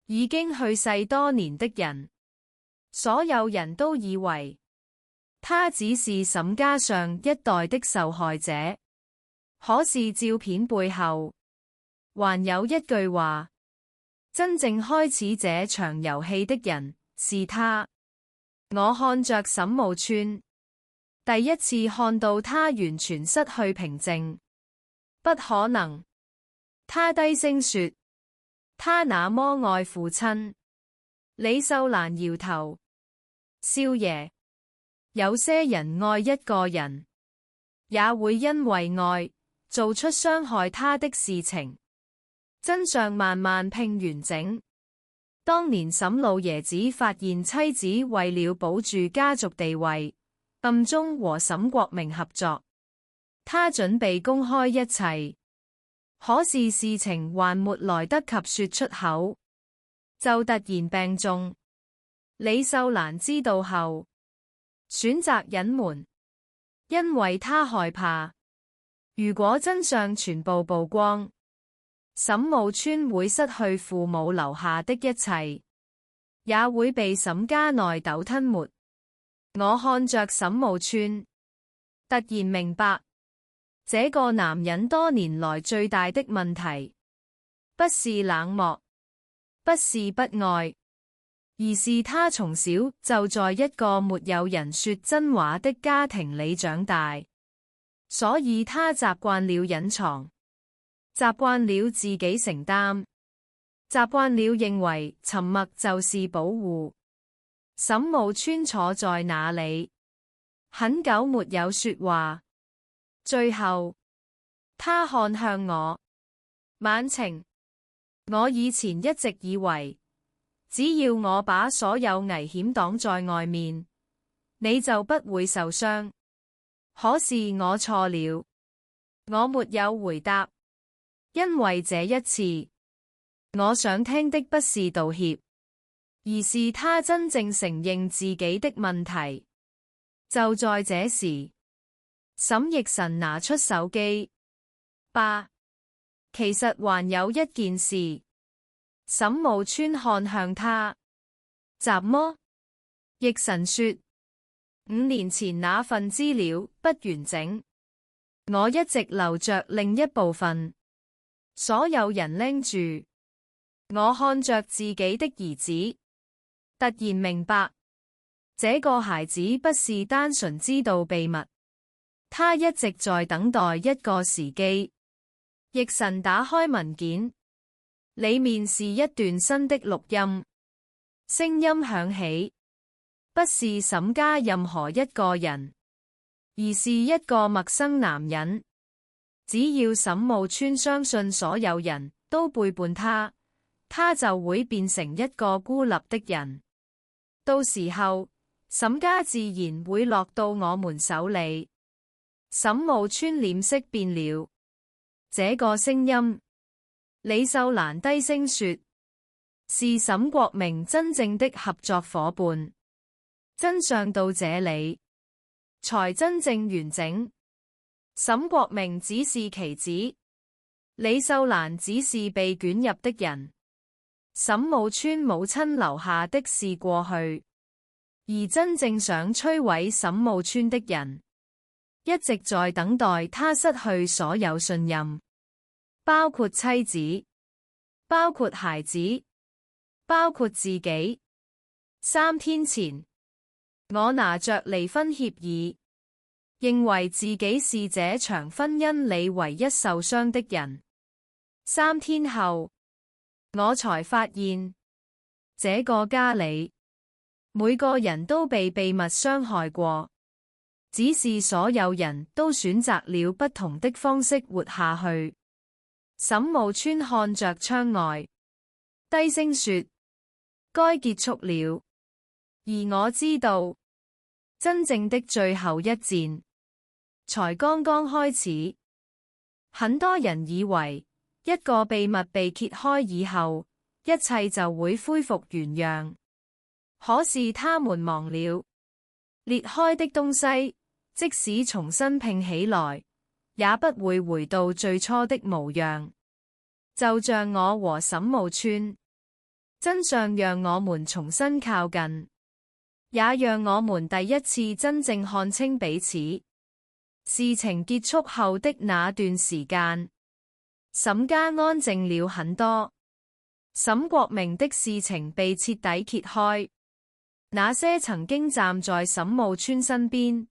已經去世多年的人。所有人都以為他只是沈家上一代的受害者，可是照片背後還有一句話：真正開始這場遊戲的人是他。我看着沈無川，第一次看到他完全失去平靜。不可能，他低聲說，他那麼愛父親。李秀蘭搖頭，少爺，有些人愛一個人，也會因為愛做出傷害他的事情。真相慢慢拼完整。當年沈老爺子發現妻子為了保住家族地位，暗中和沈國明合作，他準備公開一切，可是事情還沒來得及說出口，就突然病重。李秀蘭知道後，選擇隱瞞，因為他害怕，如果真相全部曝光，沈無川會失去父母留下的一切，也會被沈家內鬥吞沒。我看着沈無川，突然明白，這個男人多年來最大的問題，不是冷漠，不是不愛，而是他從小就在一個沒有人說真話的家庭裡長大，所以他習慣了隱藏。習慣了自己承擔，習慣了認為沉默就是保護。沈無川坐在那裡，很久沒有說話。最後，他看向我，晚晴，我以前一直以為，只要我把所有危險擋在外面，你就不會受傷。可是我錯了，我沒有回答。因為這一次，我想聽的不是道歉，而是他真正承認自己的問題。就在這時，沈奕辰拿出手機，爸，其實還有一件事。沈無川看向他，怎麼？奕辰說，5年前那份資料不完整，我一直留着另一部分。所有人拎住，我看着自己的兒子，突然明白，這個孩子不是單純知道秘密，他一直在等待一個時機。奕辰打開文件，裡面是一段新的錄音，聲音響起，不是沈家任何一個人，而是一個陌生男人。只要沈無川相信所有人都背叛他，他就會變成一個孤立的人。到時候，沈家自然會落到我們手裡。沈無川臉色變了。這個聲音，李秀蘭低聲說，是沈國明真正的合作夥伴。真相到這裡，才真正完整。沈國明只是棋子，李秀蘭只是被捲入的人。沈無川母親留下的是過去，而真正想摧毀沈無川的人，一直在等待他失去所有信任，包括妻子，包括孩子，包括自己。3天前，我拿着離婚協議，認為自己是這場婚姻裡唯一受傷的人。3天後，我才發現，這個家裡每個人都被秘密傷害過，只是所有人都選擇了不同的方式活下去。沈無川看着窗外，低聲說：該結束了。而我知道，真正的最後一戰才剛剛開始。很多人以為一個秘密被揭開以後，一切就會恢復原樣。可是他們忘了，裂開的東西，即使重新拼起來，也不會回到最初的模樣。就像我和沈無川，真相讓我們重新靠近，也讓我們第一次真正看清彼此。事情結束後的那段時間，沈家安靜了很多。沈國明的事情被徹底揭開，那些曾經站在沈慕川身邊，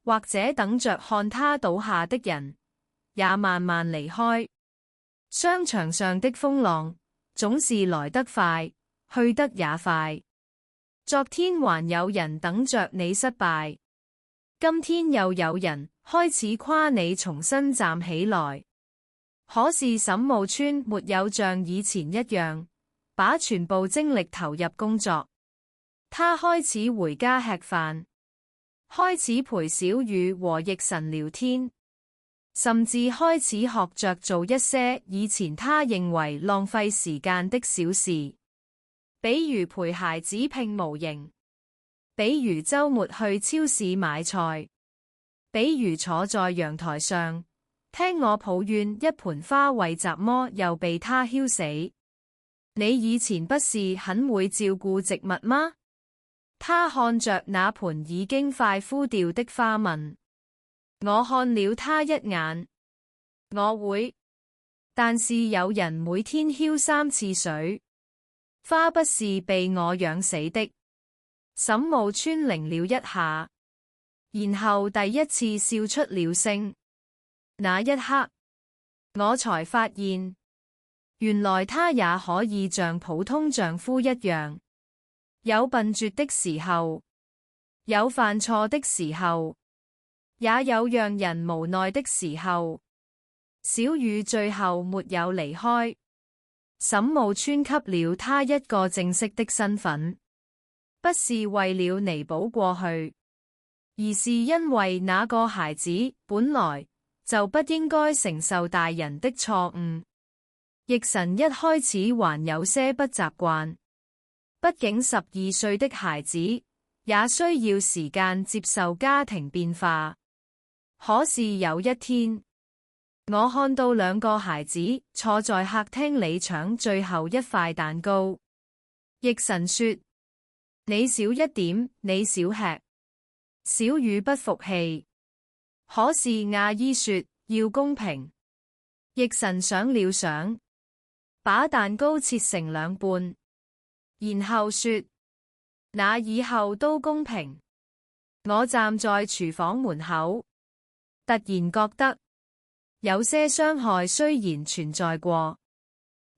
或者等着看他倒下的人，也慢慢離開。商場上的風浪總是來得快，去得也快。昨天還有人等着你失敗，今天又有人開始誇你重新站起來。可是沈慕川沒有像以前一樣，把全部精力投入工作。他開始回家吃飯，開始陪小雨和奕辰聊天，甚至開始學着做一些以前他認為浪費時間的小事，比如陪孩子拼模型，比如週末去超市買菜，比如坐在陽台上聽我抱怨一盆花為什麼又被他澆死。你以前不是很會照顧植物嗎？他看着那盆已經快枯掉的花問。我看了他一眼。我會，但是有人每天澆3次水，花不是被我養死的。沈慕川擰了一下，然後第一次笑出了聲。那一刻，我才發現，原來他也可以像普通丈夫一樣。有笨拙的時候，有犯錯的時候，也有讓人無奈的時候。小雨最後沒有離開，沈慕川給了他一個正式的身份，不是為了彌補過去，而是因為那個孩子本來就不應該承受大人的錯誤。奕辰一開始還有些不習慣。畢竟12歲的孩子也需要時間接受家庭變化。可是有一天，我看到2個孩子坐在客廳裏搶最後一塊蛋糕。奕辰說：你少一點，你少吃。小雨不服氣。可是阿姨說要公平。奕辰想了想，把蛋糕切成2半。然後說：那以後都公平。我站在廚房門口，突然覺得有些傷害雖然存在過，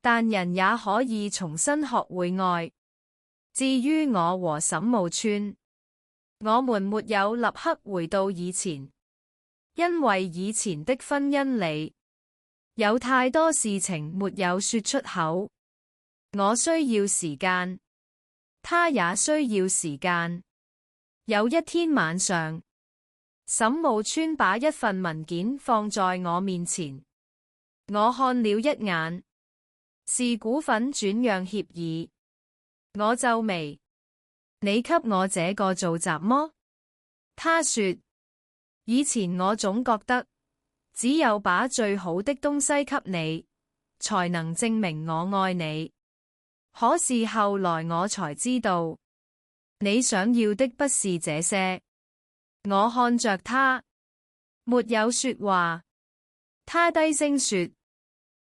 但人也可以重新學會愛。至於我和沈慕川，我們沒有立刻回到以前，因為以前的婚姻裏有太多事情沒有說出口。我需要時間，他也需要時間。有一天晚上，沈慕川把一份文件放在我面前，我看了一眼，是股份轉讓協議。我皺眉：你給我這個做什麼？他說：以前我總覺得只有把最好的東西給你，才能證明我愛你。可是後來我才知道，你想要的不是這些。我看着他，沒有說話。他低聲說：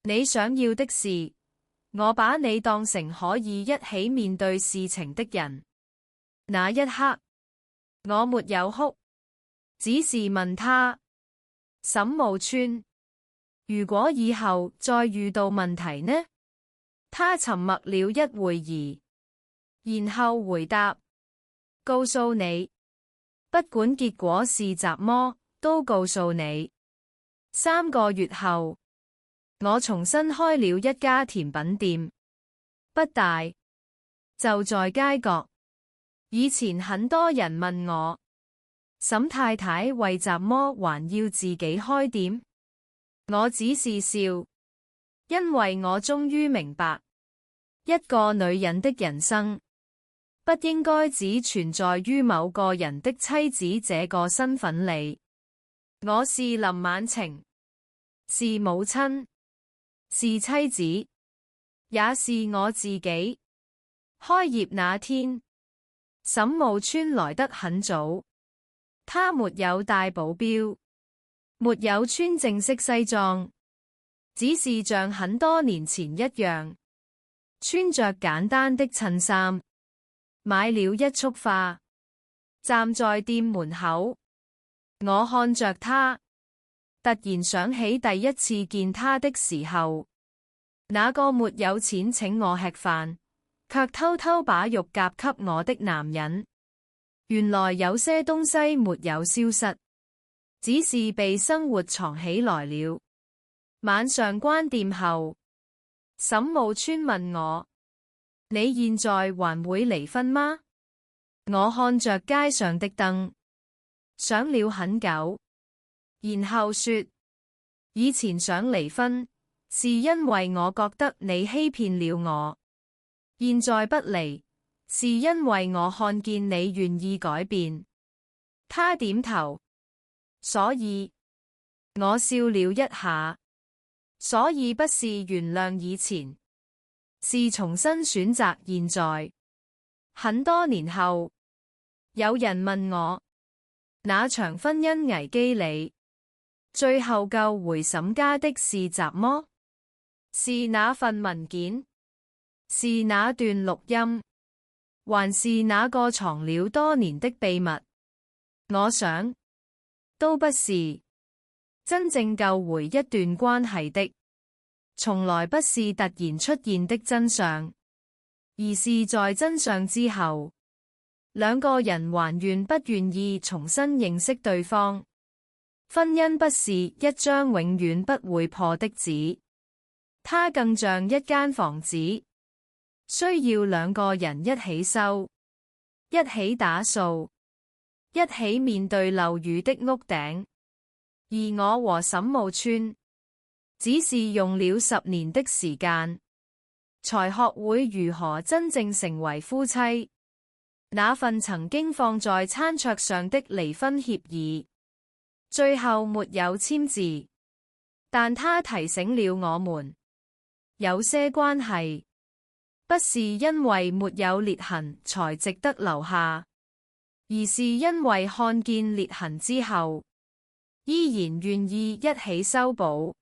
你想要的是，我把你當成可以一起面對事情的人。那一刻，我沒有哭，只是問他：沈慕川，如果以後再遇到問題呢？他沉默了一會兒，然後回答：告訴你，不管結果是怎麼，都告訴你。3個月後，我重新開了一家甜品店，不大，就在街角。以前很多人問我，沈太太為什麼還要自己開店？我只是笑。因為我終於明白，一個女人的人生不應該只存在於某個人的妻子這個身份裏。我是林晚晴，是母親，是妻子，也是我自己。開業那天，沈慕川來得很早，他沒有帶保鏢，沒有穿正式西裝。只是像很多年前一樣，穿着簡單的襯衫，買了一束花，站在店門口。我看着他，突然想起第一次見他的時候，那個沒有錢請我吃飯，卻偷偷把肉夾給我的男人。原來有些東西沒有消失，只是被生活藏起來了。晚上關店後，沈慕川問我：你現在還會離婚嗎？我看着街上的燈，想了很久，然後說：以前想離婚，是因為我覺得你欺騙了我。現在不離，是因為我看見你願意改變。他點頭，所以我笑了一下。所以不是原諒以前，是重新選擇現在。很多年後，有人問我，那場婚姻危機裏，最後救回沈家的是什麼？是那份文件？是那段錄音？還是那個藏了多年的秘密？我想，都不是。真正救回一段關係的，從來不是突然出現的真相，而是在真相之後，兩個人還願不願意重新認識對方。婚姻不是一張永遠不會破的紙，它更像一間房子，需要兩個人一起修，一起打掃，一起面對漏雨的屋頂。而我和沈慕川只是用了10年的時間，才學會如何真正成為夫妻。那份曾經放在餐桌上的離婚協議，最後沒有簽字，但它提醒了我們，有些關係不是因為沒有裂痕才值得留下，而是因為看見裂痕之後，依然願意一起修補。